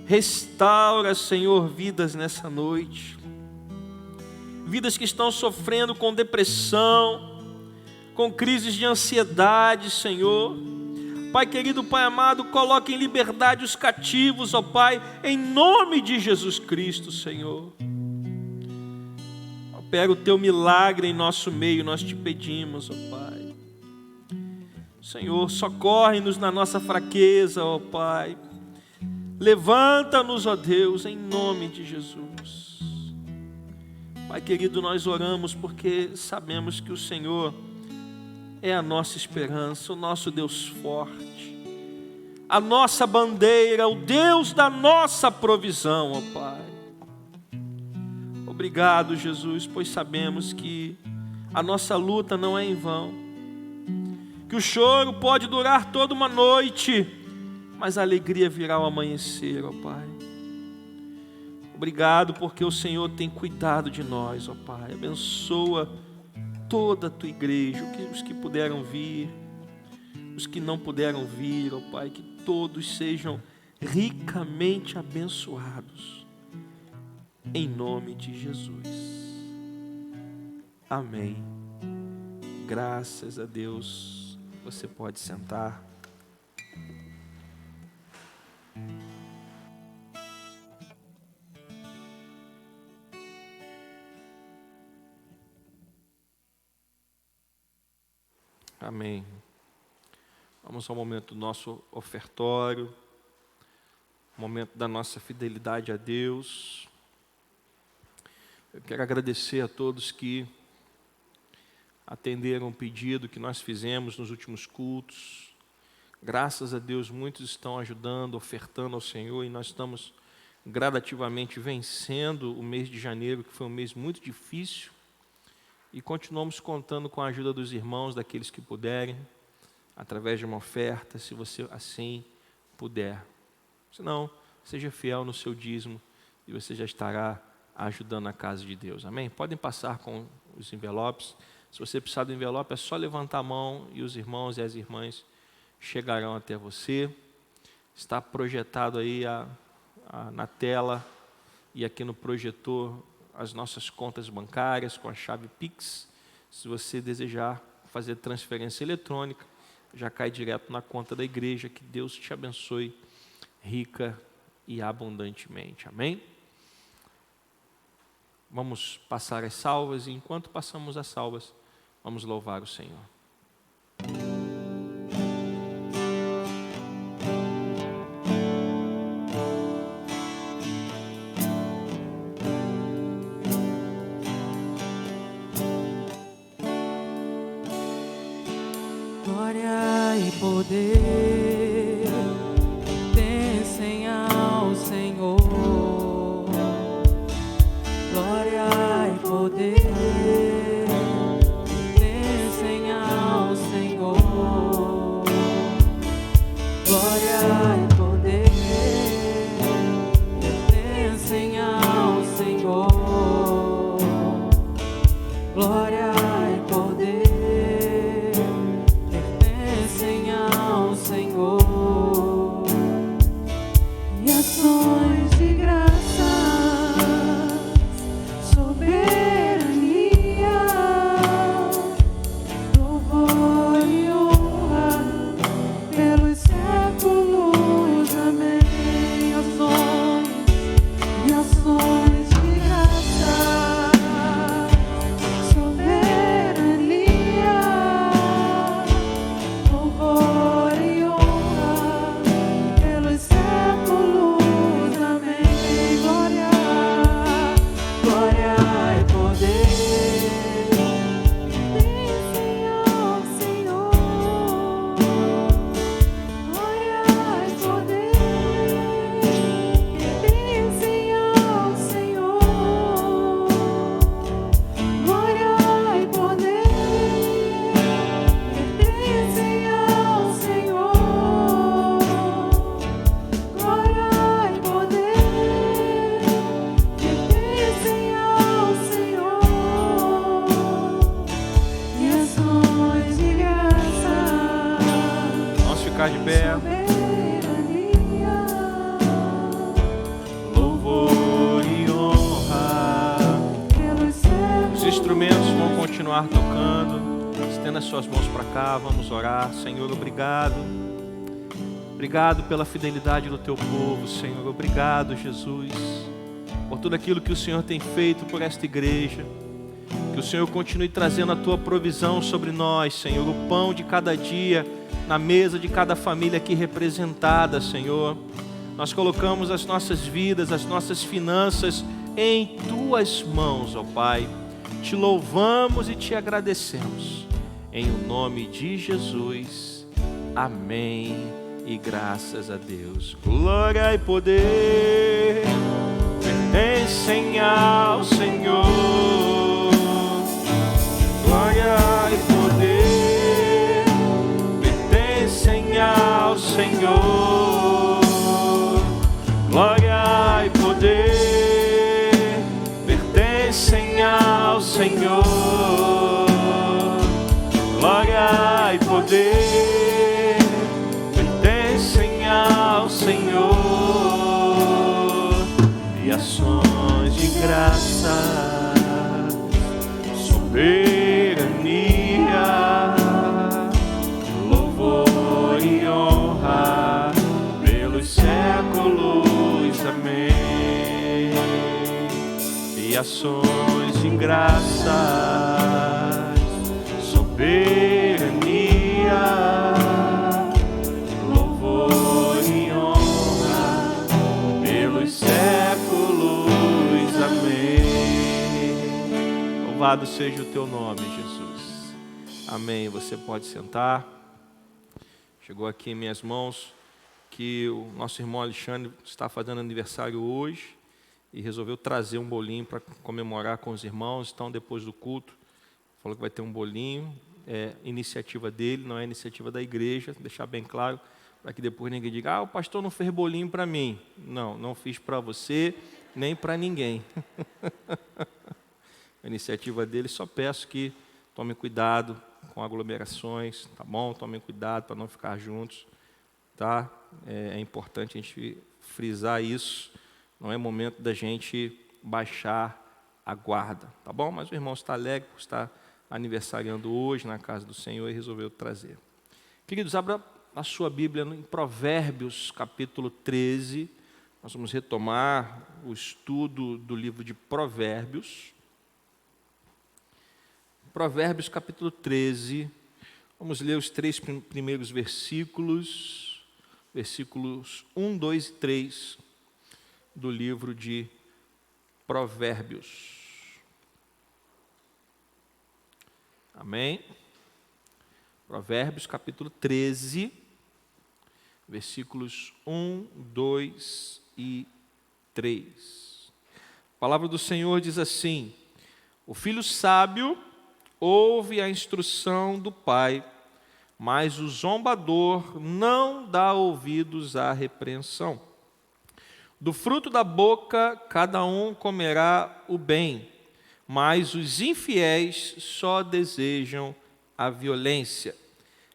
Restaura, Senhor, vidas nessa noite. Vidas que estão sofrendo com depressão, com crises de ansiedade, Senhor. Pai querido, Pai amado, coloque em liberdade os cativos, ó Pai, em nome de Jesus Cristo, Senhor. Opera o Teu milagre em nosso meio, nós Te pedimos, ó Pai. Senhor, socorre-nos na nossa fraqueza, ó Pai. Levanta-nos, ó Deus, em nome de Jesus. Pai querido, nós oramos porque sabemos que o Senhor é a nossa esperança, o nosso Deus forte. a nossa bandeira, o Deus da nossa provisão, ó Pai. Obrigado, Jesus, pois sabemos que a nossa luta não é em vão, que o choro pode durar toda uma noite, mas a alegria virá ao amanhecer, ó Pai. Obrigado porque o Senhor tem cuidado de nós, ó Pai. Abençoa toda a Tua igreja, os que puderam vir, os que não puderam vir, ó Pai, que todos sejam ricamente abençoados, em nome de Jesus. Amém. Graças a Deus. Você pode sentar. Amém. Vamos ao momento do nosso ofertório, momento da nossa fidelidade a Deus. Eu quero agradecer a todos que atenderam o pedido que nós fizemos nos últimos cultos. Graças a Deus, muitos estão ajudando, ofertando ao Senhor, e nós estamos gradativamente vencendo o mês de janeiro, que foi um mês muito difícil, e continuamos contando com a ajuda dos irmãos, daqueles que puderem, através de uma oferta, se você assim puder. Se não, seja fiel no seu dízimo e você já estará ajudando a casa de Deus. Amém? Podem passar com os envelopes. Se você precisar do envelope, é só levantar a mão e os irmãos e as irmãs chegarão até você. Está projetado aí na tela e aqui no projetor as nossas contas bancárias com a chave Pix. Se você desejar fazer transferência eletrônica, já cai direto na conta da igreja. Que Deus te abençoe rica e abundantemente. Amém? Vamos passar as salvas, e enquanto passamos as salvas, vamos louvar o Senhor. Glória e poder pertencem ao Senhor. Glória e poder pertencem ao Senhor. Glória e poder pertencem ao Senhor. Glória e poder e ações de graça, soberania, louvor e honra pelos séculos. Amém. Ações de graça, soberania, louvor e honra pelos séculos. Amém. Glória, glória e poder pertencem ao Senhor. Glória e poder pertencem ao Senhor. Glória e poder pertencem ao Senhor. Glória e poder pertencem ao Senhor. E ações de graça, Vamos ficar de pé. soberania, Louvor e honra. pelos séculos. Os instrumentos vão continuar tocando. Estenda as suas mãos para cá, vamos orar. Senhor, obrigado. Obrigado pela fidelidade do Teu povo, Senhor. Obrigado, Jesus, por tudo aquilo que o Senhor tem feito por esta igreja. Que o Senhor continue trazendo a Tua provisão sobre nós, Senhor. O pão de cada dia na mesa de cada família aqui representada, Senhor. Nós colocamos as nossas vidas, as nossas finanças em Tuas mãos, ó Pai. Te louvamos e Te agradecemos. Em o nome de Jesus. Amém e graças a Deus. Glória e poder pertencem ao Senhor. Glória e poder pertencem ao Senhor. Glória e poder pertencem ao Senhor. Glória e poder pertencem ao Senhor. E ações de graça, soberania, louvor e honra pelos séculos. Amém. E ações de graça, soberania, louvor e honra pelos séculos. Amém. Louvado seja o teu nome, Jesus. Amém. Você pode sentar. Chegou aqui em minhas mãos que o nosso irmão Alexandre está fazendo aniversário hoje e resolveu trazer um bolinho para comemorar com os irmãos. Então, depois do culto, falou que vai ter um bolinho. É iniciativa dele, não é iniciativa da igreja, deixar bem claro, para que depois ninguém diga, o pastor não fez bolinho para mim. Não, não fiz para você, nem para ninguém. A iniciativa dele, só peço que tome cuidado com aglomerações, tá bom? Tomem cuidado para não ficar juntos, tá? É importante a gente frisar isso, não é momento da gente baixar a guarda, tá bom? Mas o irmão está alegre por estar aniversariando hoje na casa do Senhor e resolveu trazer. Queridos, abra a sua Bíblia em Provérbios, capítulo 13. Nós vamos retomar o estudo do livro de Provérbios. Provérbios, capítulo 13. Vamos ler os 3 primeiros versículos, versículos 1, 2 e 3 do livro de Provérbios. Amém? Provérbios, capítulo 13, versículos 1, 2 e 3. A palavra do Senhor diz assim: o filho sábio ouve a instrução do pai, mas o zombador não dá ouvidos à repreensão. Do fruto da boca cada um comerá o bem, mas os infiéis só desejam a violência.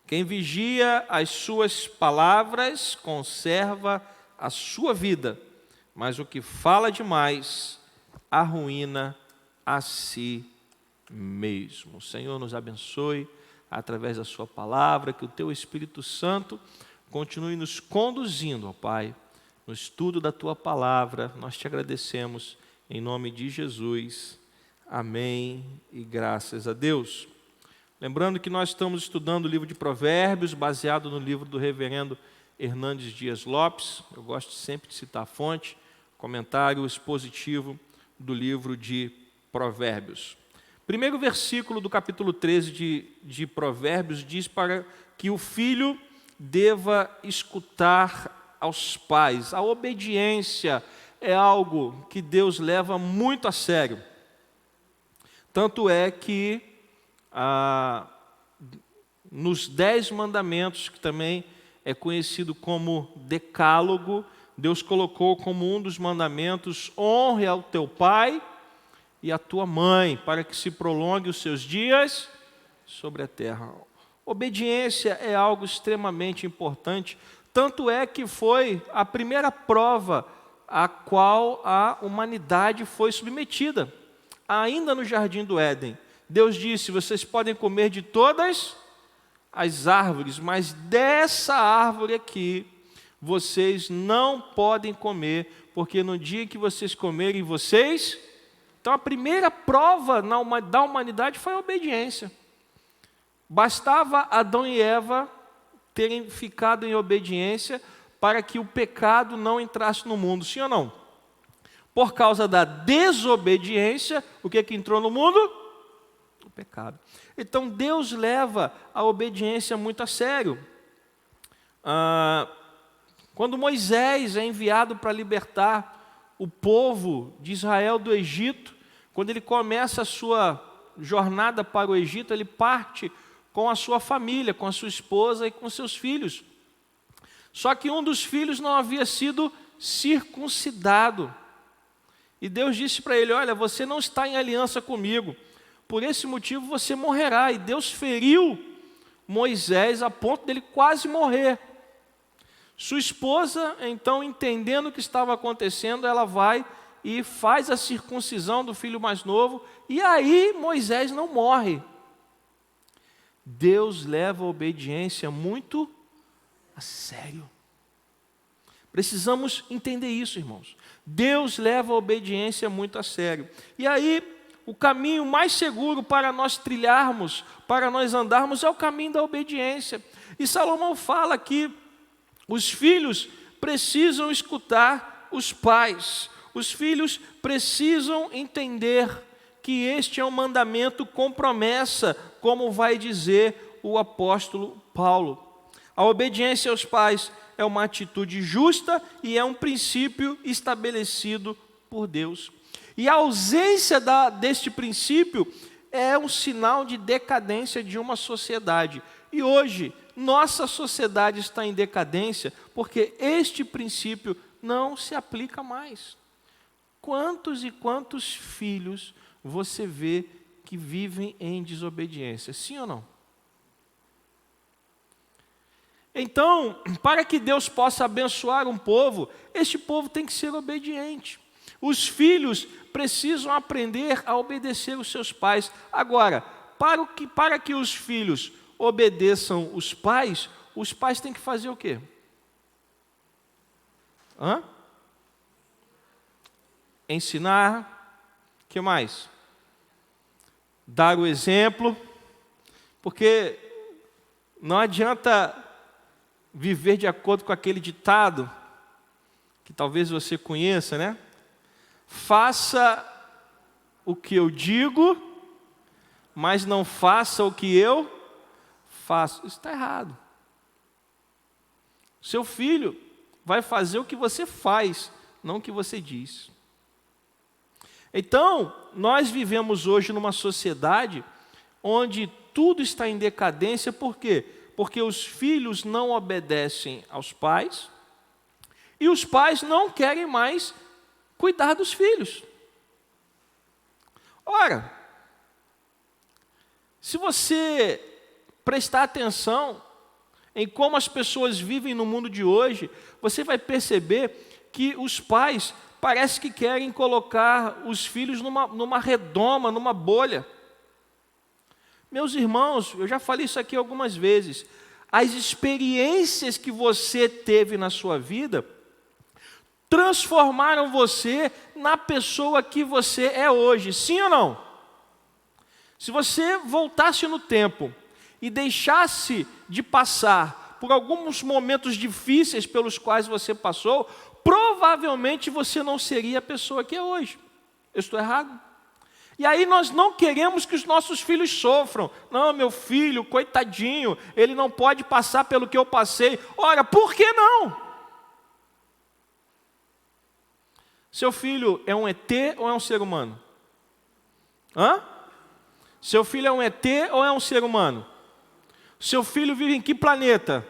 Quem vigia as suas palavras conserva a sua vida, mas o que fala demais arruína a si mesmo. O Senhor nos abençoe através da sua palavra, que o teu Espírito Santo continue nos conduzindo, ó Pai, no estudo da tua palavra. Nós te agradecemos em nome de Jesus. Amém e graças a Deus. Lembrando que nós estamos estudando o livro de Provérbios, baseado no livro do reverendo Hernandes Dias Lopes. Eu gosto sempre de citar a fonte, comentário expositivo do livro de Provérbios. Primeiro versículo do capítulo 13 de Provérbios diz para que o filho deva escutar aos pais. A obediência é algo que Deus leva muito a sério. Tanto é que nos 10 mandamentos, que também é conhecido como decálogo, Deus colocou como um dos mandamentos: honre ao teu pai e à tua mãe, para que se prolongue os seus dias sobre a terra. Obediência é algo extremamente importante, tanto é que foi a primeira prova a qual a humanidade foi submetida. Ainda no jardim do Éden, Deus disse: vocês podem comer de todas as árvores, mas dessa árvore aqui vocês não podem comer, porque no dia que vocês comerem, vocês... Então a primeira prova da humanidade foi a obediência. Bastava Adão e Eva terem ficado em obediência para que o pecado não entrasse no mundo, sim ou não? Por causa da desobediência, o que entrou no mundo? O pecado. Então Deus leva a obediência muito a sério. Quando Moisés é enviado para libertar o povo de Israel do Egito, quando ele começa a sua jornada para o Egito, ele parte com a sua família, com a sua esposa e com seus filhos. Só que um dos filhos não havia sido circuncidado. E Deus disse para ele: olha, você não está em aliança comigo, por esse motivo você morrerá. E Deus feriu Moisés a ponto dele quase morrer. Sua esposa, então, entendendo o que estava acontecendo, ela vai e faz a circuncisão do filho mais novo, e aí Moisés não morre. Deus leva a obediência muito a sério. Precisamos entender isso, irmãos. Deus leva a obediência muito a sério. E aí, o caminho mais seguro para nós trilharmos, para nós andarmos, é o caminho da obediência. E Salomão fala que os filhos precisam escutar os pais. Os filhos precisam entender que este é um mandamento com promessa, como vai dizer o apóstolo Paulo. A obediência aos pais é uma atitude justa e é um princípio estabelecido por Deus. E a ausência deste princípio é um sinal de decadência de uma sociedade. E hoje, nossa sociedade está em decadência porque este princípio não se aplica mais. Quantos e quantos filhos você vê que vivem em desobediência? Sim ou não? Então, para que Deus possa abençoar um povo, este povo tem que ser obediente. Os filhos precisam aprender a obedecer os seus pais. Agora, para que os filhos obedeçam os pais têm que fazer o quê? Ensinar. O que mais? Dar o exemplo. Porque não adianta viver de acordo com aquele ditado, que talvez você conheça, né? Faça o que eu digo, mas não faça o que eu faço. Isso está errado. Seu filho vai fazer o que você faz, não o que você diz. Então, nós vivemos hoje numa sociedade onde tudo está em decadência. Por quê? Porque os filhos não obedecem aos pais e os pais não querem mais cuidar dos filhos. Ora, se você prestar atenção em como as pessoas vivem no mundo de hoje, você vai perceber que os pais parece que querem colocar os filhos numa redoma, numa bolha. Meus irmãos, eu já falei isso aqui algumas vezes, as experiências que você teve na sua vida transformaram você na pessoa que você é hoje, sim ou não? Se você voltasse no tempo e deixasse de passar por alguns momentos difíceis pelos quais você passou, provavelmente você não seria a pessoa que é hoje. Eu estou errado? E aí nós não queremos que os nossos filhos sofram. Não, meu filho, coitadinho, ele não pode passar pelo que eu passei. Ora, por que não? Seu filho é um ET ou é um ser humano? Seu filho é um ET ou é um ser humano? Seu filho vive em que planeta?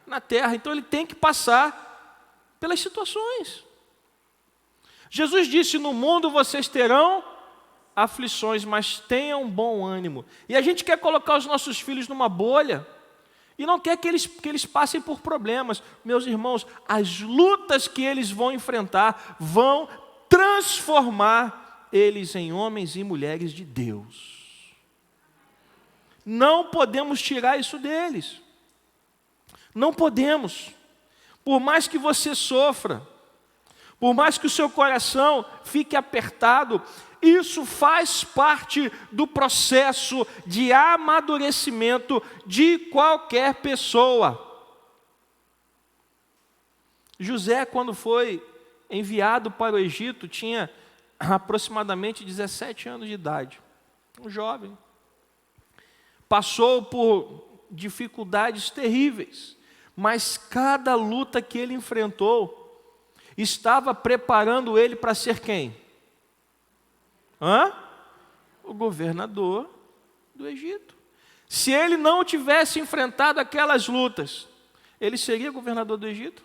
Na Terra. Então ele tem que passar pelas situações. Jesus disse: no mundo vocês terão aflições, mas tenham bom ânimo. E a gente quer colocar os nossos filhos numa bolha e não quer que eles passem por problemas. Meus irmãos, as lutas que eles vão enfrentar vão transformar eles em homens e mulheres de Deus. Não podemos tirar isso deles. Não podemos. Por mais que você sofra, por mais que o seu coração fique apertado, isso faz parte do processo de amadurecimento de qualquer pessoa. José, quando foi enviado para o Egito, tinha aproximadamente 17 anos de idade, um jovem. Passou por dificuldades terríveis, mas cada luta que ele enfrentou estava preparando ele para ser quem? O governador do Egito. Se ele não tivesse enfrentado aquelas lutas, ele seria governador do Egito?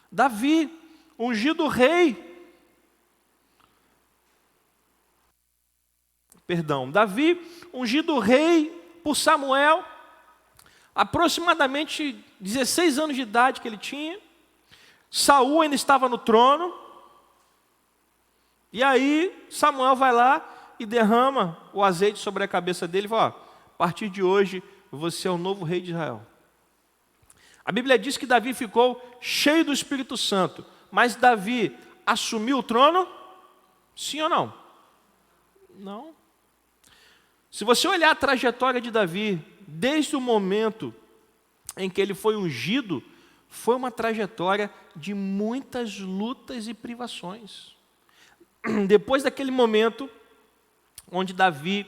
Davi, ungido rei. Davi, ungido rei por Samuel, aproximadamente 16 anos de idade que ele tinha. Saul ainda estava no trono. E aí Samuel vai lá e derrama o azeite sobre a cabeça dele e fala: a partir de hoje você é o novo rei de Israel. A Bíblia diz que Davi ficou cheio do Espírito Santo. Mas Davi assumiu o trono? Sim ou não? Não. Se você olhar a trajetória de Davi, desde o momento em que ele foi ungido, foi uma trajetória de muitas lutas e privações. Depois daquele momento, onde Davi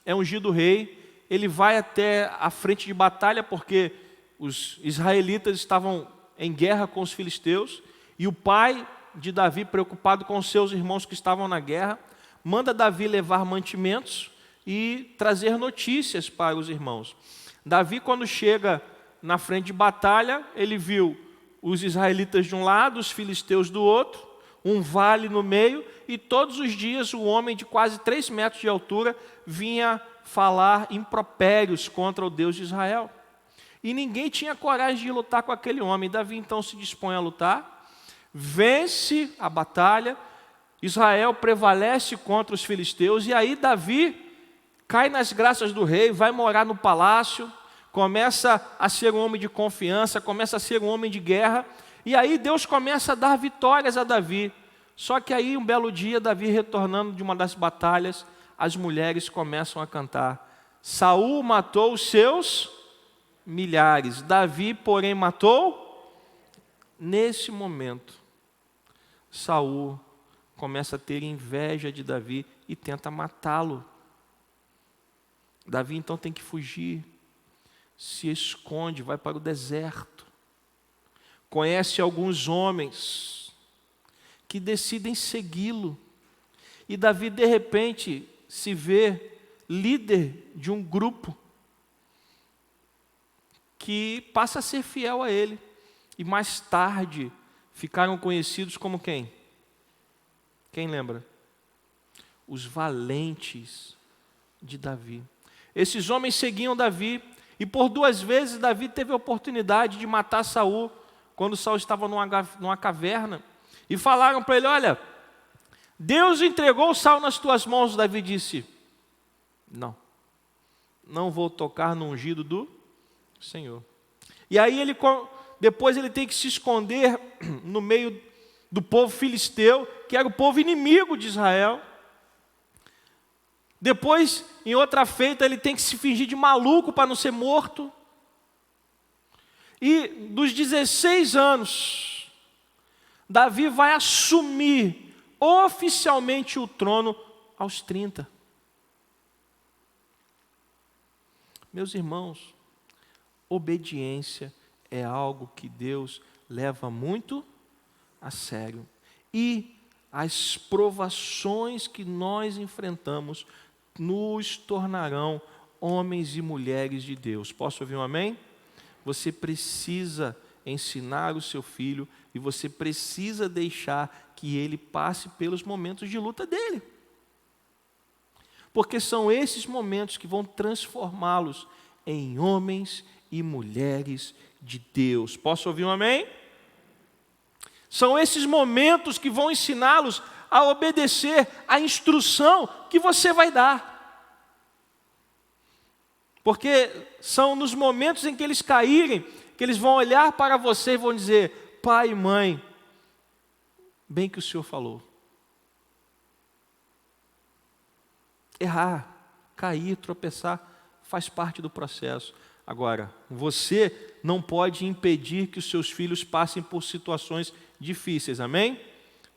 é ungido rei, ele vai até a frente de batalha, porque os israelitas estavam em guerra com os filisteus, e o pai de Davi, preocupado com os seus irmãos que estavam na guerra, manda Davi levar mantimentos e trazer notícias para os irmãos. Davi, quando chega na frente de batalha, ele viu os israelitas de um lado, os filisteus do outro, um vale no meio, e todos os dias o homem de quase 3 metros de altura vinha falar impropérios contra o Deus de Israel. E ninguém tinha coragem de lutar com aquele homem. Davi então se dispõe a lutar, vence a batalha, Israel prevalece contra os filisteus, e aí Davi cai nas graças do rei, vai morar no palácio, começa a ser um homem de confiança, começa a ser um homem de guerra, e aí Deus começa a dar vitórias a Davi. Só que aí um belo dia, Davi retornando de uma das batalhas, as mulheres começam a cantar: Saul matou os seus milhares, Davi, porém, matou. Nesse momento, Saul começa a ter inveja de Davi e tenta matá-lo. Davi então tem que fugir, se esconde, vai para o deserto. Conhece alguns homens que decidem segui-lo. E Davi, de repente, se vê líder de um grupo que passa a ser fiel a ele. E mais tarde ficaram conhecidos como quem? Quem lembra? Os valentes de Davi. Esses homens seguiam Davi, e por 2 vezes Davi teve a oportunidade de matar Saul, quando Saul estava numa caverna, e falaram para ele: olha, Deus entregou Saul nas tuas mãos. Davi disse: não vou tocar no ungido do Senhor. E aí depois ele tem que se esconder no meio do povo filisteu, que era o povo inimigo de Israel. Depois, em outra feita, ele tem que se fingir de maluco para não ser morto. E dos 16 anos, Davi vai assumir oficialmente o trono aos 30. Meus irmãos, obediência é algo que Deus leva muito a sério. E as provações que nós enfrentamos nos tornarão homens e mulheres de Deus. Posso ouvir um amém? Você precisa ensinar o seu filho e você precisa deixar que ele passe pelos momentos de luta dele. Porque são esses momentos que vão transformá-los em homens e mulheres de Deus. Posso ouvir um amém? São esses momentos que vão ensiná-los a obedecer à instrução que você vai dar. Porque são nos momentos em que eles caírem, que eles vão olhar para você e vão dizer: pai e mãe, bem que o Senhor falou. Errar, cair, tropeçar, faz parte do processo. Agora, você não pode impedir que os seus filhos passem por situações difíceis, amém?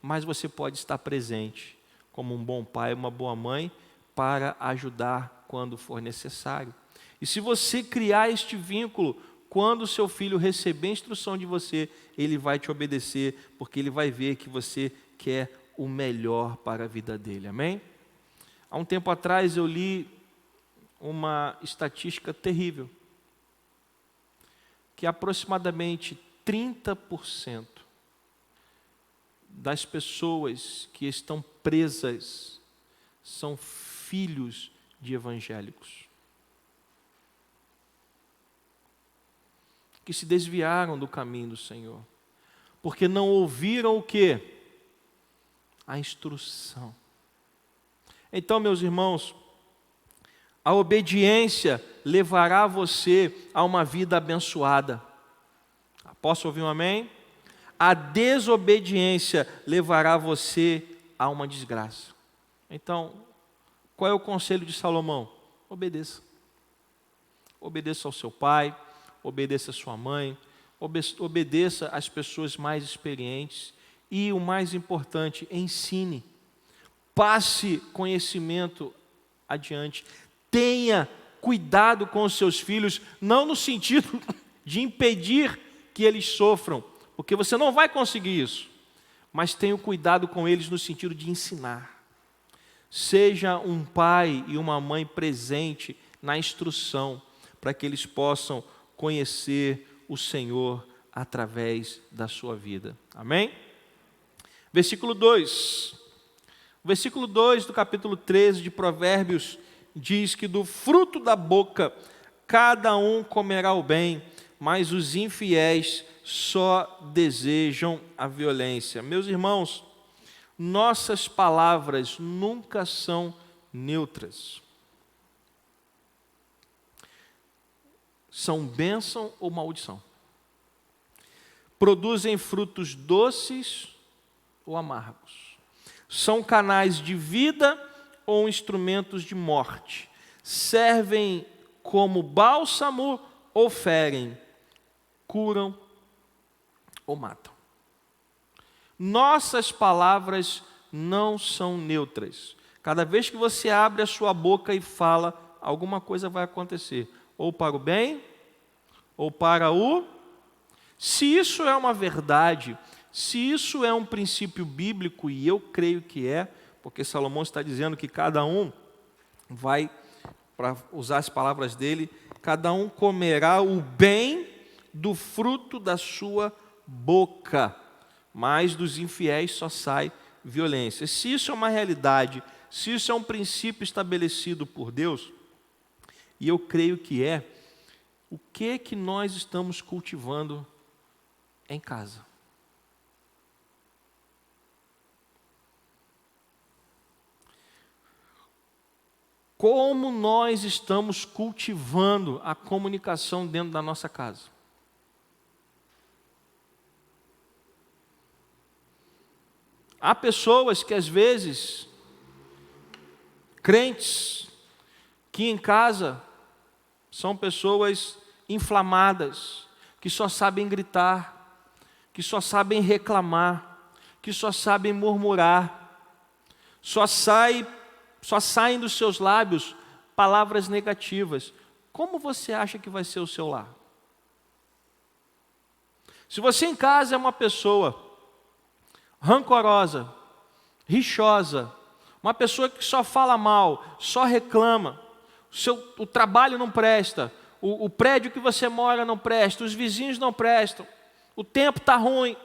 Mas você pode estar presente como um bom pai, uma boa mãe, para ajudar quando for necessário. E se você criar este vínculo, quando o seu filho receber a instrução de você, ele vai te obedecer, porque ele vai ver que você quer o melhor para a vida dele, amém? Há um tempo atrás eu li uma estatística terrível, que aproximadamente 30% das pessoas que estão presas são filhos de evangélicos, que se desviaram do caminho do Senhor, porque não ouviram o quê? A instrução. Então, meus irmãos, a obediência levará você a uma vida abençoada. Posso ouvir um amém? A desobediência levará você a uma desgraça. Então, qual é o conselho de Salomão? Obedeça. Obedeça ao seu pai, obedeça à sua mãe, obedeça às pessoas mais experientes e, o mais importante, ensine. Passe conhecimento adiante. Tenha cuidado com os seus filhos, não no sentido de impedir que eles sofram, porque você não vai conseguir isso, mas tenha cuidado com eles no sentido de ensinar. Seja um pai e uma mãe presente na instrução, para que eles possam conhecer o Senhor através da sua vida. Amém? Versículo 2. Versículo 2 do capítulo 13 de Provérbios diz que do fruto da boca cada um comerá o bem, mas os infiéis só desejam a violência. Meus irmãos, nossas palavras nunca são neutras. São bênção ou maldição. Produzem frutos doces ou amargos. São canais de vida ou instrumentos de morte. Servem como bálsamo ou ferem. Curam ou matam. Nossas palavras não são neutras. Cada vez que você abre a sua boca e fala, alguma coisa vai acontecer. Ou para o bem, ou para o... Se isso é uma verdade, se isso é um princípio bíblico, e eu creio que é, porque Salomão está dizendo que cada um vai, para usar as palavras dele, cada um comerá o bem do fruto da sua boca, mas dos infiéis só sai violência. Se isso é uma realidade, se isso é um princípio estabelecido por Deus, e eu creio que é, o que nós estamos cultivando em casa? Como nós estamos cultivando a comunicação dentro da nossa casa? Há pessoas que às vezes, crentes, que em casa são pessoas inflamadas, que só sabem gritar, que só sabem reclamar, que só sabem murmurar, só saem dos seus lábios palavras negativas. Como você acha que vai ser o seu lar? Se você em casa é uma pessoa rancorosa, rixosa, uma pessoa que só fala mal, só reclama, o trabalho não presta, o prédio que você mora não presta, os vizinhos não prestam, o tempo está ruim.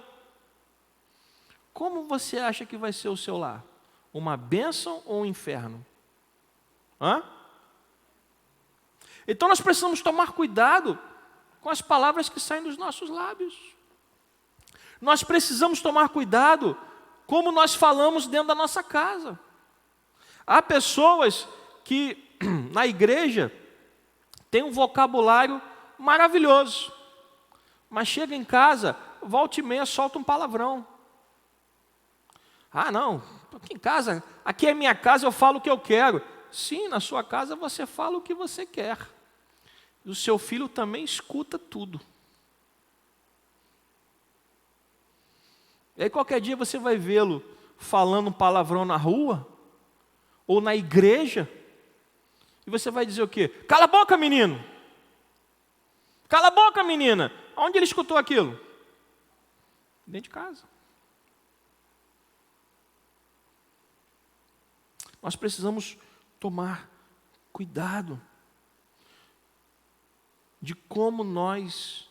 Como você acha que vai ser o seu lar? Uma bênção ou um inferno? Então nós precisamos tomar cuidado com as palavras que saem dos nossos lábios. Nós precisamos tomar cuidado como nós falamos dentro da nossa casa. Há pessoas que na igreja têm um vocabulário maravilhoso, mas chega em casa, volta e meia solta um palavrão. Não, aqui em casa, aqui é minha casa, eu falo o que eu quero. Sim, na sua casa você fala o que você quer. E o seu filho também escuta tudo. E aí qualquer dia você vai vê-lo falando um palavrão na rua, ou na igreja, E você vai dizer o quê? Cala a boca, menino! Cala a boca, menina! Onde ele escutou aquilo? Dentro de casa. Nós precisamos tomar cuidado de como nós,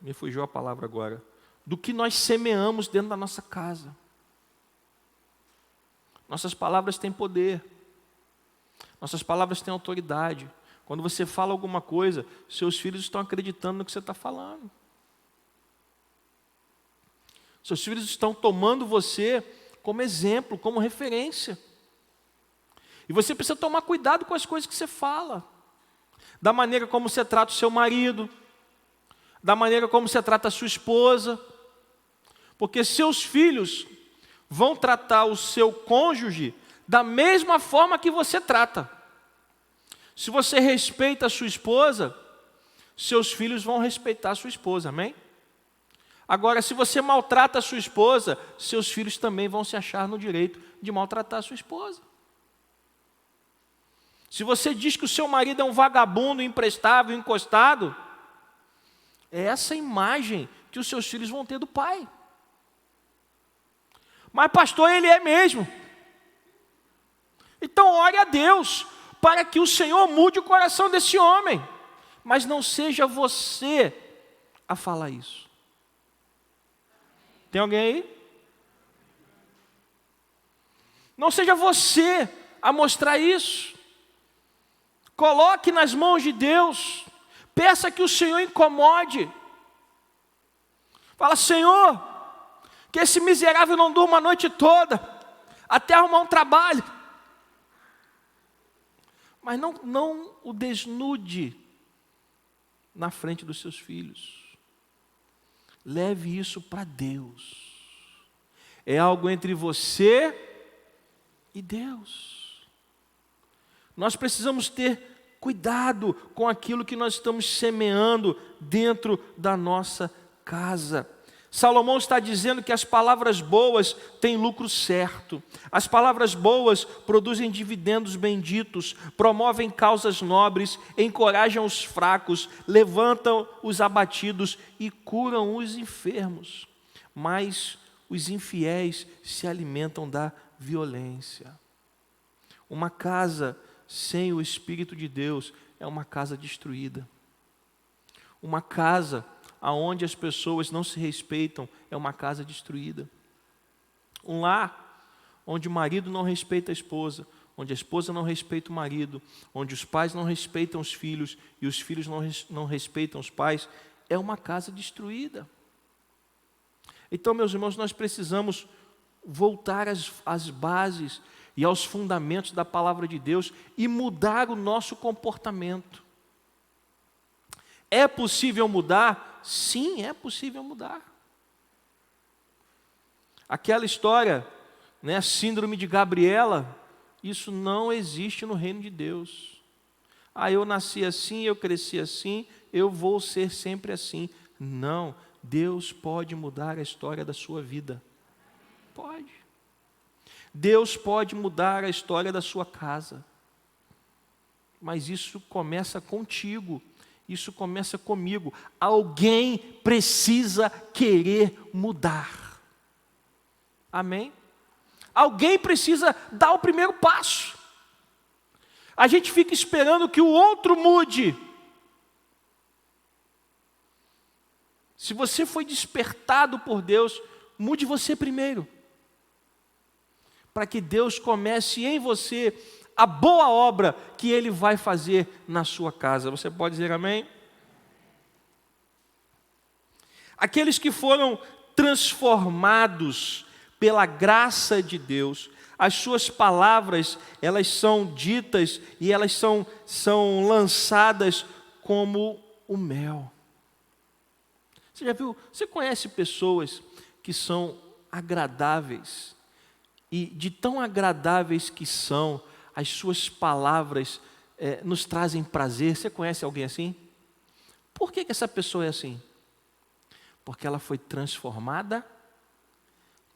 me fugiu a palavra agora, do que nós semeamos dentro da nossa casa. Nossas palavras têm poder, nossas palavras têm autoridade. Quando você fala alguma coisa, seus filhos estão acreditando no que você está falando. Seus filhos estão tomando você como exemplo, como referência. E você precisa tomar cuidado com as coisas que você fala. Da maneira como você trata o seu marido, da maneira como você trata a sua esposa. Porque seus filhos vão tratar o seu cônjuge da mesma forma que você trata. Se você respeita a sua esposa, seus filhos vão respeitar a sua esposa, amém? Agora, se você maltrata a sua esposa, seus filhos também vão se achar no direito de maltratar a sua esposa. Se você diz que o seu marido é um vagabundo, imprestável, encostado, é essa imagem que os seus filhos vão ter do pai. Mas pastor, ele é mesmo. Então ore a Deus para que o Senhor mude o coração desse homem. Mas não seja você a falar isso. Tem alguém aí? Não seja você a mostrar isso. Coloque nas mãos de Deus. Peça que o Senhor incomode. Fala, Senhor, que esse miserável não durma a noite toda, até arrumar um trabalho. Mas não o desnude na frente dos seus filhos. Leve isso para Deus. É algo entre você e Deus. Nós precisamos ter cuidado com aquilo que nós estamos semeando dentro da nossa casa. Salomão está dizendo que as palavras boas têm lucro certo. As palavras boas produzem dividendos benditos, promovem causas nobres, encorajam os fracos, levantam os abatidos e curam os enfermos. Mas os infiéis se alimentam da violência. Uma casa sem o Espírito de Deus é uma casa destruída. Uma casa aonde as pessoas não se respeitam é uma casa destruída. Um lar onde o marido não respeita a esposa, onde a esposa não respeita o marido, onde os pais não respeitam os filhos e os filhos não respeitam os pais, é uma casa destruída. Então, meus irmãos, nós precisamos voltar às bases e aos fundamentos da palavra de Deus e mudar o nosso comportamento. É possível mudar? Sim, é possível mudar. Aquela história, né, síndrome de Gabriela, isso não existe no reino de Deus. Eu nasci assim, eu cresci assim, eu vou ser sempre assim. Não, Deus pode mudar a história da sua vida. Pode. Deus pode mudar a história da sua casa. Mas isso começa contigo. Isso começa comigo. Alguém precisa querer mudar. Amém? Alguém precisa dar o primeiro passo. A gente fica esperando que o outro mude. Se você foi despertado por Deus, mude você primeiro. Para que Deus comece em você a boa obra que Ele vai fazer na sua casa. Você pode dizer amém? Aqueles que foram transformados pela graça de Deus, as suas palavras, elas são ditas e elas são lançadas como o mel. Você já viu? Você conhece pessoas que são agradáveis e de tão agradáveis que são, as suas palavras nos trazem prazer. Você conhece alguém assim? Por que essa pessoa é assim? Porque ela foi transformada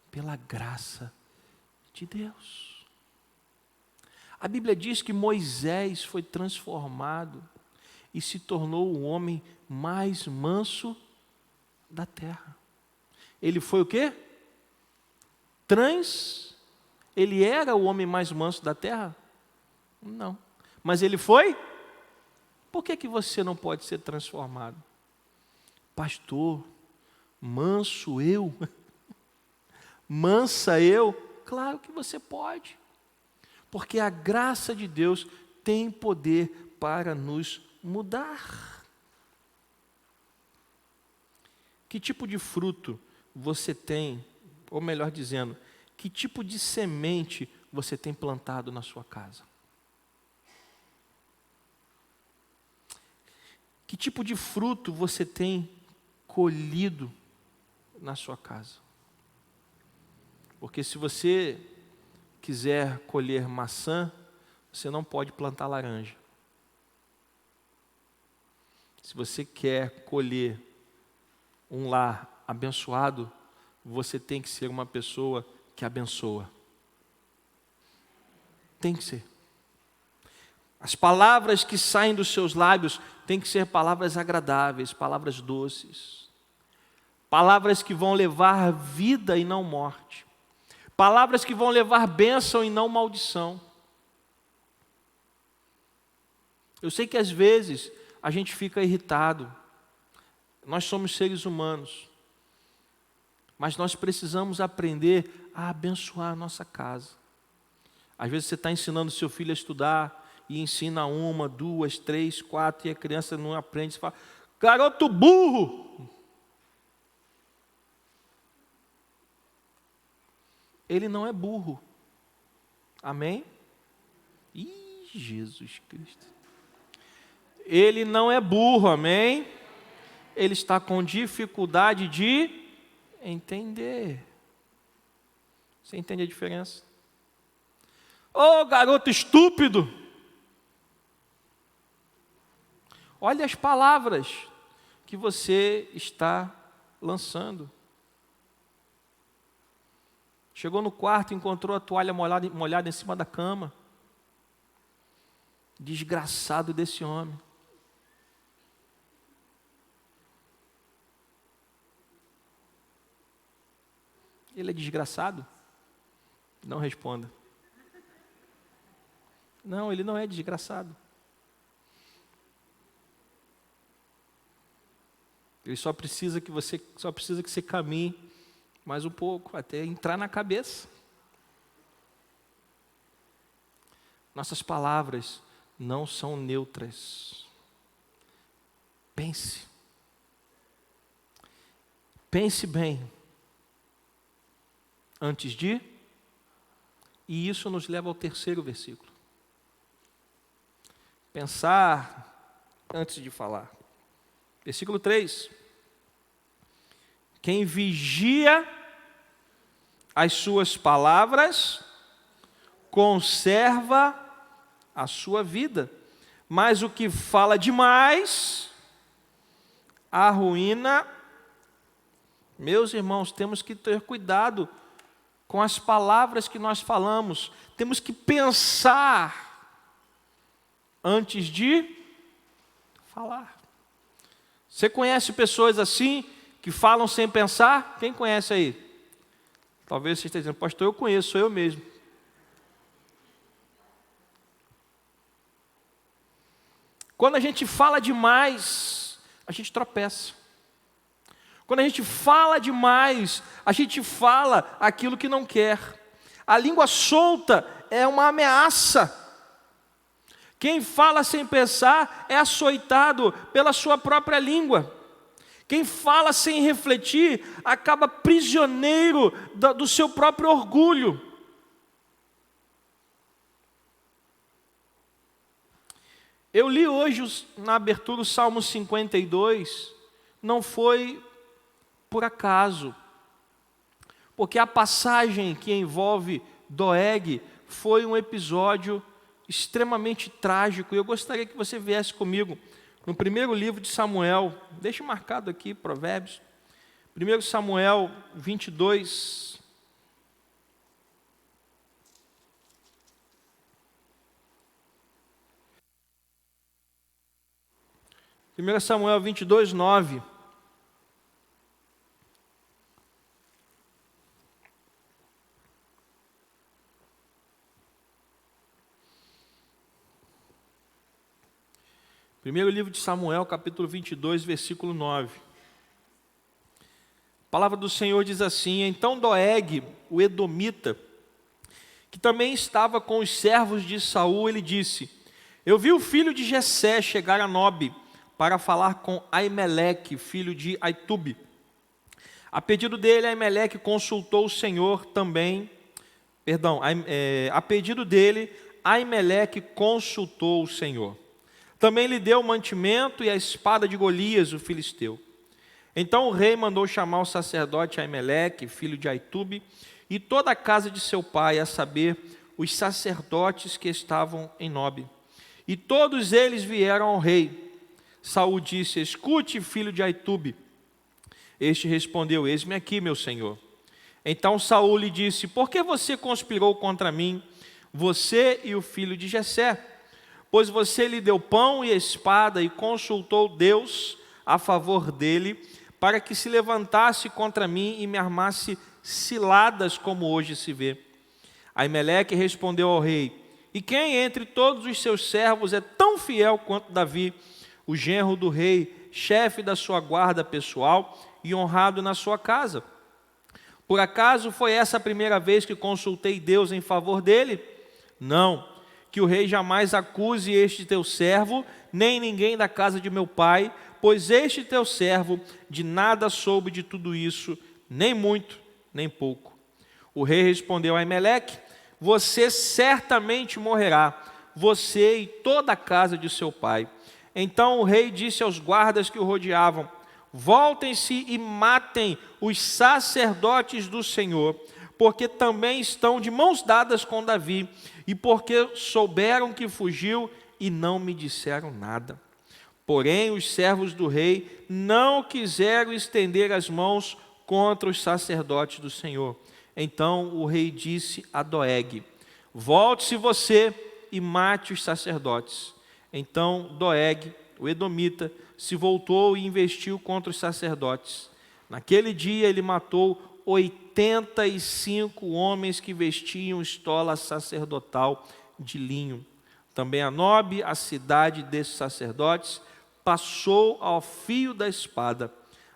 pela graça de Deus. A Bíblia diz que Moisés foi transformado e se tornou o homem mais manso da terra. Ele foi o quê? Ele era o homem mais manso da terra? Não. Mas ele foi? Por que você não pode ser transformado? Pastor, manso eu? Mansa eu? Claro que você pode. Porque a graça de Deus tem poder para nos mudar. Que tipo de fruto você tem, ou melhor dizendo, que tipo de semente você tem plantado na sua casa? Que tipo de fruto você tem colhido na sua casa? Porque se você quiser colher maçã, você não pode plantar laranja. Se você quer colher um lar abençoado, você tem que ser uma pessoa que abençoa. Tem que ser. As palavras que saem dos seus lábios têm que ser palavras agradáveis, palavras doces. Palavras que vão levar vida e não morte. Palavras que vão levar bênção e não maldição. Eu sei que às vezes a gente fica irritado. Nós somos seres humanos. Mas nós precisamos aprender a abençoar a nossa casa. Às vezes você está ensinando seu filho a estudar e ensina 1, 2, 3, 4 e a criança não aprende. Você fala, garoto burro! Ele não é burro. Amém? Ih, Jesus Cristo. Ele não é burro, amém? Ele está com dificuldade de entender. Você entende a diferença? Ô, garoto estúpido! Olha as palavras que você está lançando. Chegou no quarto, encontrou a toalha molhada em cima da cama. Desgraçado desse homem. Ele é desgraçado? Não responda. Não, ele não é desgraçado. Ele só precisa que você caminhe mais um pouco, até entrar na cabeça. Nossas palavras não são neutras. Pense. Pense bem. Antes de... E isso nos leva ao terceiro versículo. Pensar antes de falar. Versículo 3. Quem vigia as suas palavras, conserva a sua vida. Mas o que fala demais, arruína. Meus irmãos, temos que ter cuidado com as palavras que nós falamos. Temos que pensar antes de falar. Você conhece pessoas assim, que falam sem pensar? Quem conhece aí? Talvez você esteja dizendo, pastor, eu conheço, sou eu mesmo. Quando a gente fala demais, a gente tropeça. Quando a gente fala demais, a gente fala aquilo que não quer. A língua solta é uma ameaça. Quem fala sem pensar é açoitado pela sua própria língua. Quem fala sem refletir acaba prisioneiro do seu próprio orgulho. Eu li hoje na abertura o Salmo 52, não foi por acaso, porque a passagem que envolve Doeg foi um episódio extremamente trágico, e eu gostaria que você viesse comigo no primeiro livro de Samuel, deixa marcado aqui, Provérbios, 1 Samuel 22, 1 Samuel 22, 9. Primeiro livro de Samuel, capítulo 22, versículo 9. A palavra do Senhor diz assim: Então Doeg, o edomita, que também estava com os servos de Saul, ele disse: Eu vi o filho de Jessé chegar a Nobe para falar com Aimeleque, filho de Aitube. A pedido dele, Aimeleque consultou o Senhor também. A pedido dele, Aimeleque consultou o Senhor. Também lhe deu o mantimento e a espada de Golias, o filisteu. Então o rei mandou chamar o sacerdote Aimeleque, filho de Aitube, e toda a casa de seu pai, a saber, os sacerdotes que estavam em Nobe. E todos eles vieram ao rei. Saul disse: Escute, filho de Aitube. Este respondeu: Eis-me aqui, meu senhor. Então Saul lhe disse: Por que você conspirou contra mim, você e o filho de Jessé? Pois você lhe deu pão e espada e consultou Deus a favor dele, para que se levantasse contra mim e me armasse ciladas, como hoje se vê. Aimeleque respondeu ao rei: E quem entre todos os seus servos é tão fiel quanto Davi, o genro do rei, chefe da sua guarda pessoal e honrado na sua casa? Por acaso foi essa a primeira vez que consultei Deus em favor dele? Não. Que o rei jamais acuse este teu servo, nem ninguém da casa de meu pai, pois este teu servo de nada soube de tudo isso, nem muito, nem pouco. O rei respondeu a Aimeleque: Você certamente morrerá, você e toda a casa de seu pai. Então o rei disse aos guardas que o rodeavam: Voltem-se e matem os sacerdotes do Senhor, porque também estão de mãos dadas com Davi, e porque souberam que fugiu e não me disseram nada. Porém, os servos do rei não quiseram estender as mãos contra os sacerdotes do Senhor. Então o rei disse a Doeg: Volte-se você e mate os sacerdotes. Então Doeg, o edomita, se voltou e investiu contra os sacerdotes. Naquele dia ele matou 85 homens que vestiam estola sacerdotal de linho. Também a Nobe, a cidade desses sacerdotes, passou ao fio da espada,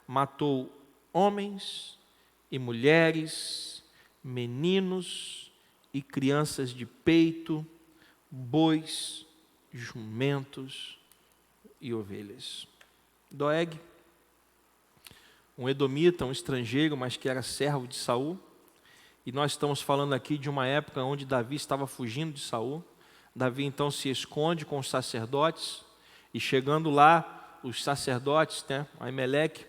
matou homens e mulheres, meninos e crianças de peito, bois, jumentos e ovelhas. Doeg, um edomita, um estrangeiro, mas que era servo de Saul. E nós estamos falando aqui de uma época onde Davi estava fugindo de Saul. Davi então se esconde com os sacerdotes, e chegando lá, os sacerdotes, Aimeleque,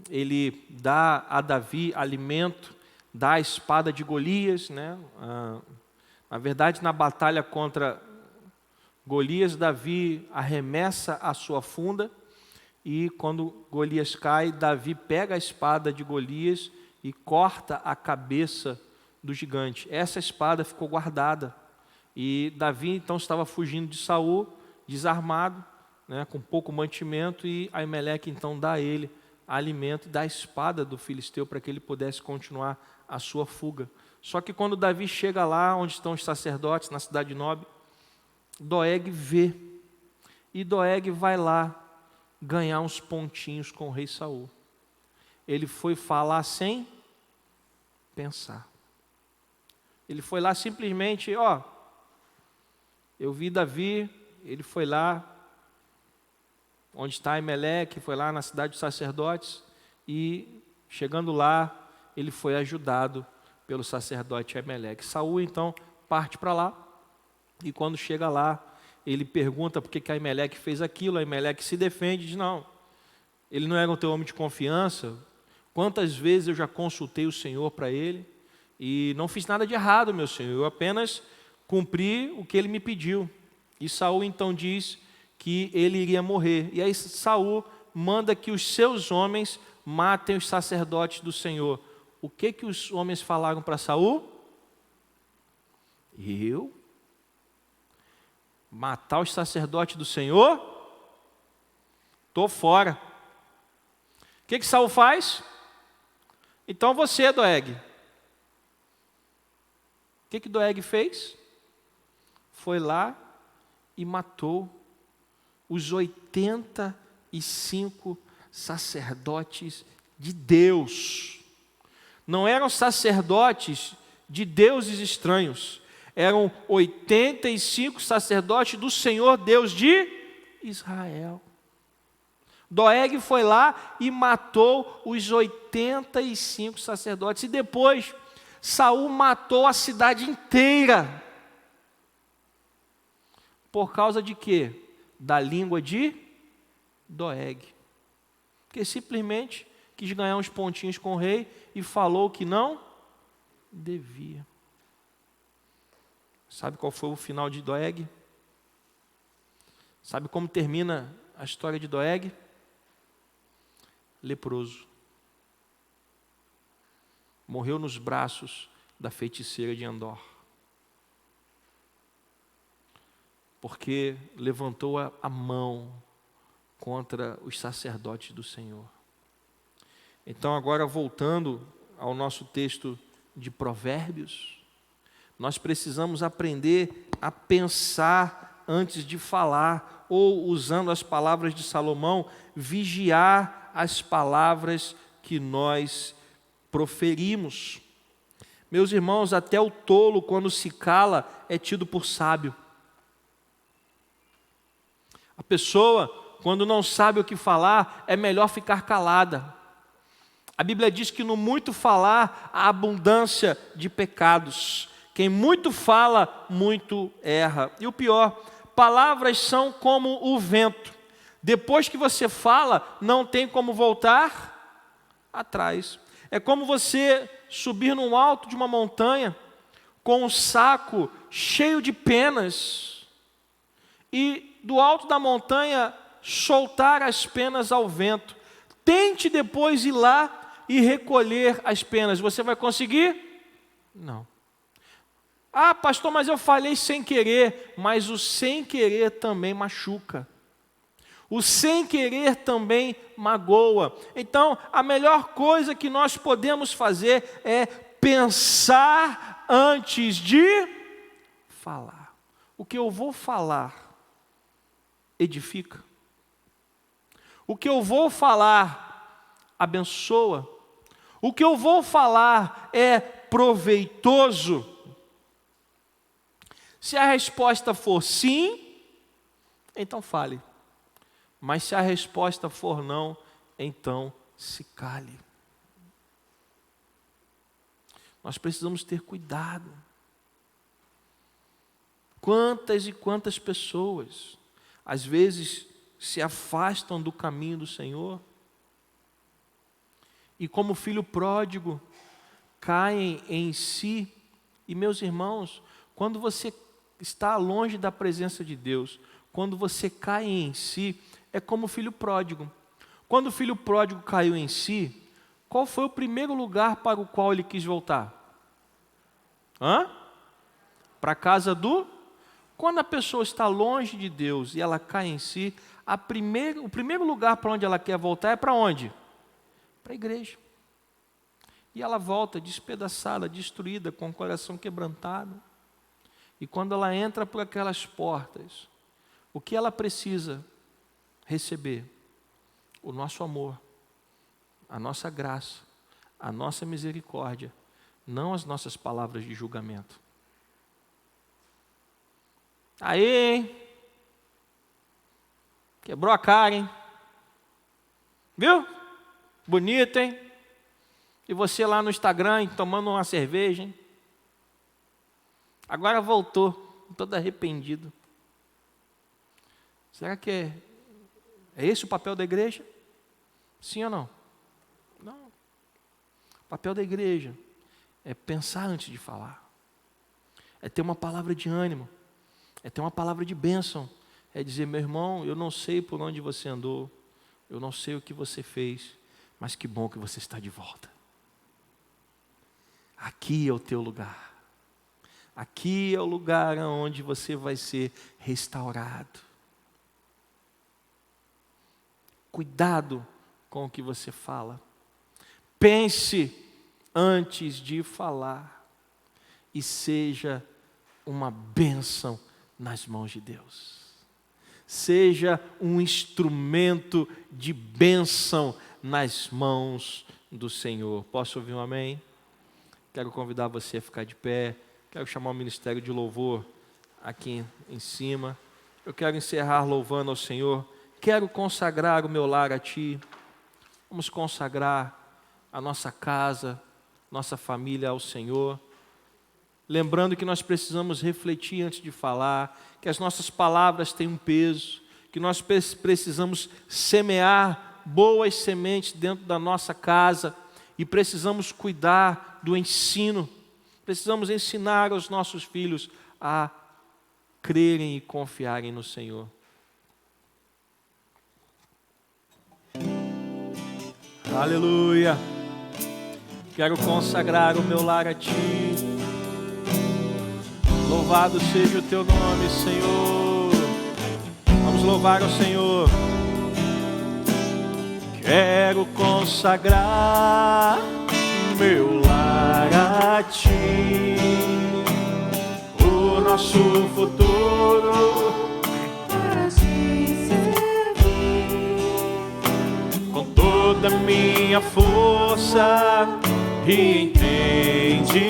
ele dá a Davi alimento, dá a espada de Golias. Na verdade, na batalha contra Golias, Davi arremessa a sua funda, e quando Golias cai, Davi pega a espada de Golias e corta a cabeça do gigante. Essa espada ficou guardada. E Davi então estava fugindo de Saul, desarmado, com pouco mantimento, e Aimeleque então dá a ele alimento e dá a espada do filisteu para que ele pudesse continuar a sua fuga. Só que quando Davi chega lá onde estão os sacerdotes, na cidade de Nobe, Doeg vê, e Doeg vai lá ganhar uns pontinhos com o rei Saul. Ele foi falar sem pensar. Ele foi lá simplesmente, eu vi Davi, ele foi lá onde está Aimeleque, foi lá na cidade dos sacerdotes, e chegando lá, ele foi ajudado pelo sacerdote Aimeleque. Saul então parte para lá, e quando chega lá, ele pergunta por que Aimeleque fez aquilo. Aimeleque se defende e diz: não, ele não era um teu homem de confiança. Quantas vezes eu já consultei o Senhor para ele, e não fiz nada de errado, meu Senhor, eu apenas cumpri o que ele me pediu. E Saul então diz que ele iria morrer. E aí Saul manda que os seus homens matem os sacerdotes do Senhor. O que os homens falaram para Saul? Eu? Matar os sacerdotes do Senhor? Estou fora. O que Saul faz? Então você, Doeg. O que Doeg fez? Foi lá e matou os 85 sacerdotes de Deus. Não eram sacerdotes de deuses estranhos. Eram 85 sacerdotes do Senhor Deus de Israel. Doeg foi lá e matou os 85 sacerdotes. E depois, Saul matou a cidade inteira. Por causa de quê? Da língua de Doeg. Porque simplesmente quis ganhar uns pontinhos com o rei e falou que não devia. Sabe qual foi o final de Doeg? Sabe como termina a história de Doeg? Leproso. Morreu nos braços da feiticeira de Endor. Porque levantou a mão contra os sacerdotes do Senhor. Então, agora voltando ao nosso texto de Provérbios, nós precisamos aprender a pensar antes de falar, ou, usando as palavras de Salomão, vigiar as palavras que nós proferimos. Meus irmãos, até o tolo, quando se cala, é tido por sábio. A pessoa, quando não sabe o que falar, é melhor ficar calada. A Bíblia diz que no muito falar há abundância de pecados. Quem muito fala, muito erra. E o pior, palavras são como o vento. Depois que você fala, não tem como voltar atrás. É como você subir no alto de uma montanha com um saco cheio de penas e do alto da montanha soltar as penas ao vento. Tente depois ir lá e recolher as penas. Você vai conseguir? Não. Ah, pastor, mas eu falei sem querer. Mas o sem querer também machuca. O sem querer também magoa. Então, a melhor coisa que nós podemos fazer é pensar antes de falar. O que eu vou falar edifica? O que eu vou falar abençoa? O que eu vou falar é proveitoso? Se a resposta for sim, então fale. Mas se a resposta for não, então se cale. Nós precisamos ter cuidado. Quantas e quantas pessoas, às vezes, se afastam do caminho do Senhor e, como filho pródigo, caem em si. E, meus irmãos, quando você está longe da presença de Deus, quando você cai em si, é como o filho pródigo. Quando o filho pródigo caiu em si, qual foi o primeiro lugar para o qual ele quis voltar? Para a casa do... Quando a pessoa está longe de Deus e ela cai em si, o primeiro lugar para onde ela quer voltar é para onde? Para a igreja. E ela volta despedaçada, destruída, com o coração quebrantado. E quando ela entra por aquelas portas, o que ela precisa receber? O nosso amor, a nossa graça, a nossa misericórdia, não as nossas palavras de julgamento. Aí, hein? Quebrou a cara, hein? Viu? Bonito, hein? E você lá no Instagram, hein, tomando uma cerveja, hein? Agora voltou, todo arrependido. Será que é esse o papel da igreja? Sim ou não? Não. O papel da igreja é pensar antes de falar. É ter uma palavra de ânimo. É ter uma palavra de bênção. É dizer, meu irmão, eu não sei por onde você andou. Eu não sei o que você fez. Mas que bom que você está de volta. Aqui é o teu lugar. Aqui é o lugar onde você vai ser restaurado. Cuidado com o que você fala. Pense antes de falar e seja uma bênção nas mãos de Deus. Seja um instrumento de bênção nas mãos do Senhor. Posso ouvir um amém? Quero convidar você a ficar de pé. Quero chamar o ministério de louvor aqui em cima. Eu quero encerrar louvando ao Senhor. Quero consagrar o meu lar a Ti. Vamos consagrar a nossa casa, nossa família ao Senhor. Lembrando que nós precisamos refletir antes de falar, que as nossas palavras têm um peso, que nós precisamos semear boas sementes dentro da nossa casa e precisamos cuidar do ensino. Precisamos ensinar aos nossos filhos a crerem e confiarem no Senhor. Aleluia! Quero consagrar o meu lar a Ti. Louvado seja o Teu nome, Senhor. Vamos louvar ao Senhor. Quero consagrar meu lar a Ti, o nosso futuro para Te servir, com toda a minha força e entendimento.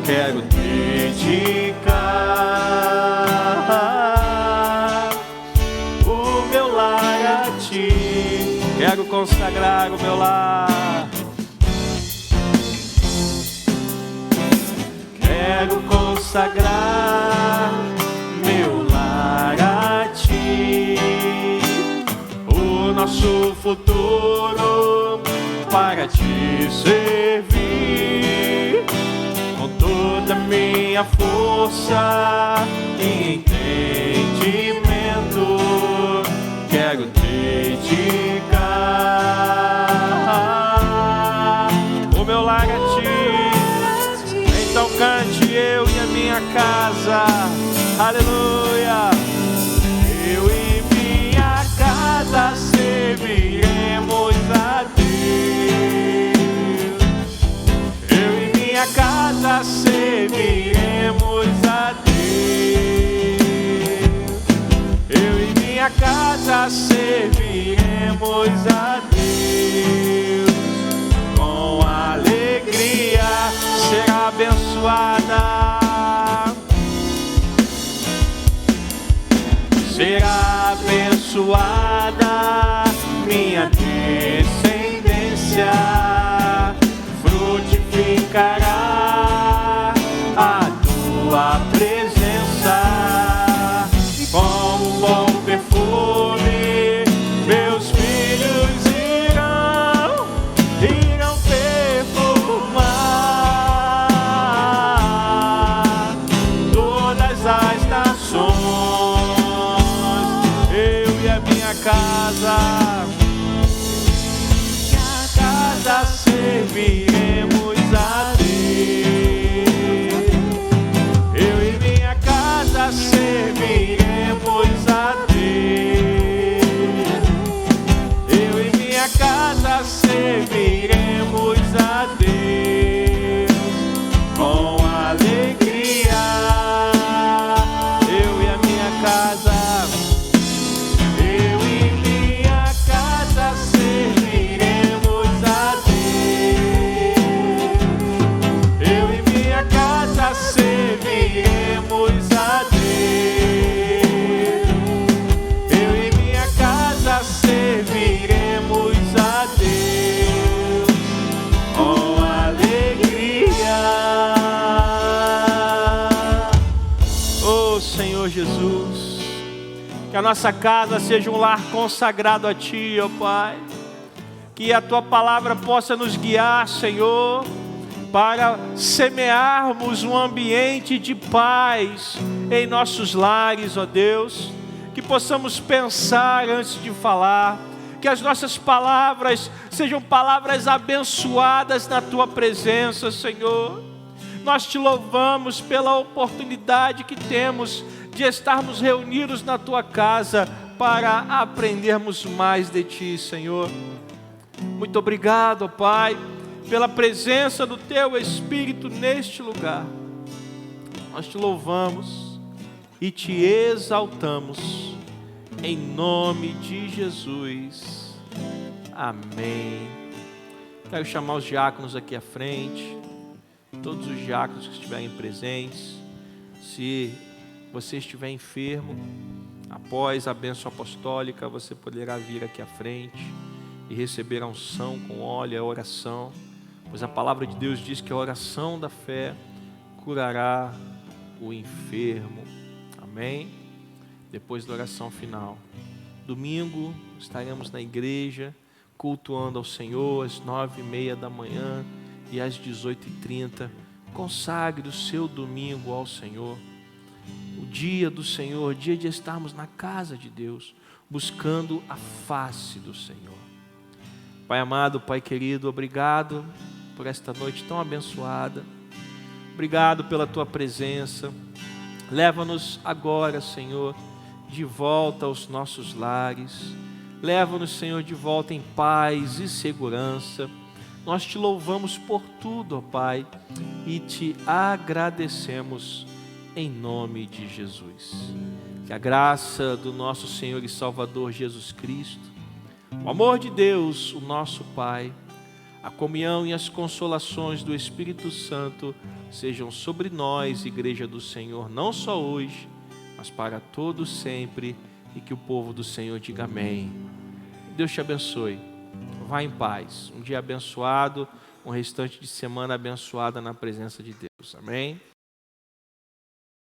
Quero dedicar o meu lar a Ti. Quero consagrar o meu lar. Quero consagrar meu lar a Ti, o nosso futuro para Te servir, com toda a minha força e entendimento. Quero dedicar o meu lar a Ti. Então cante: eu e a minha casa, aleluia. Eu e minha casa serviremos a Deus. Eu e minha casa serviremos a Deus. Eu e minha casa serviremos a Deus. Com alegria será abençoada, será abençoada minha descendência, frutificará a Tua presença, como um bom perfume meus filhos irão perfumar todas as nações. Eu e a minha casa serviremos a Deus. Eu e minha casa serviremos a Deus. Eu e minha casa serviremos a Deus com alegria. Eu e a minha casa, eu e minha casa serviremos a Deus. Eu e minha casa serviremos a Deus. Eu e minha casa serviremos a Deus com alegria. Oh Senhor Jesus, que a nossa casa seja um lar consagrado a Ti, ó Pai. Que a Tua palavra possa nos guiar, Senhor, para semearmos um ambiente de paz em nossos lares, ó Deus. Que possamos pensar antes de falar, que as nossas palavras sejam palavras abençoadas na Tua presença, Senhor. Nós Te louvamos pela oportunidade que temos de estarmos reunidos na Tua casa para aprendermos mais de Ti, Senhor. Muito obrigado, ó Pai, pela presença do Teu Espírito neste lugar. Nós Te louvamos e Te exaltamos, em nome de Jesus. Amém. Quero chamar os diáconos aqui à frente, todos os diáconos que estiverem presentes. Se você estiver enfermo, após a bênção apostólica, você poderá vir aqui à frente e receber a unção com óleo, a oração, pois a palavra de Deus diz que a oração da fé curará o enfermo. Amém? Depois da oração final, domingo estaremos na igreja cultuando ao Senhor às 9h30 da manhã e às 18h30. Consagre o seu domingo ao Senhor. O dia do Senhor, dia de estarmos na casa de Deus, buscando a face do Senhor. Pai amado, Pai querido, obrigado por esta noite tão abençoada. Obrigado pela Tua presença. Leva-nos agora, Senhor, de volta aos nossos lares. Leva-nos, Senhor, de volta em paz e segurança. Nós Te louvamos por tudo, ó Pai, e Te agradecemos em nome de Jesus. Que a graça do nosso Senhor e Salvador Jesus Cristo, o amor de Deus, o nosso Pai, a comunhão e as consolações do Espírito Santo sejam sobre nós, Igreja do Senhor, não só hoje, mas para todos sempre, e que o povo do Senhor diga amém. Deus te abençoe. Vá em paz. Um dia abençoado, um restante de semana abençoada na presença de Deus. Amém?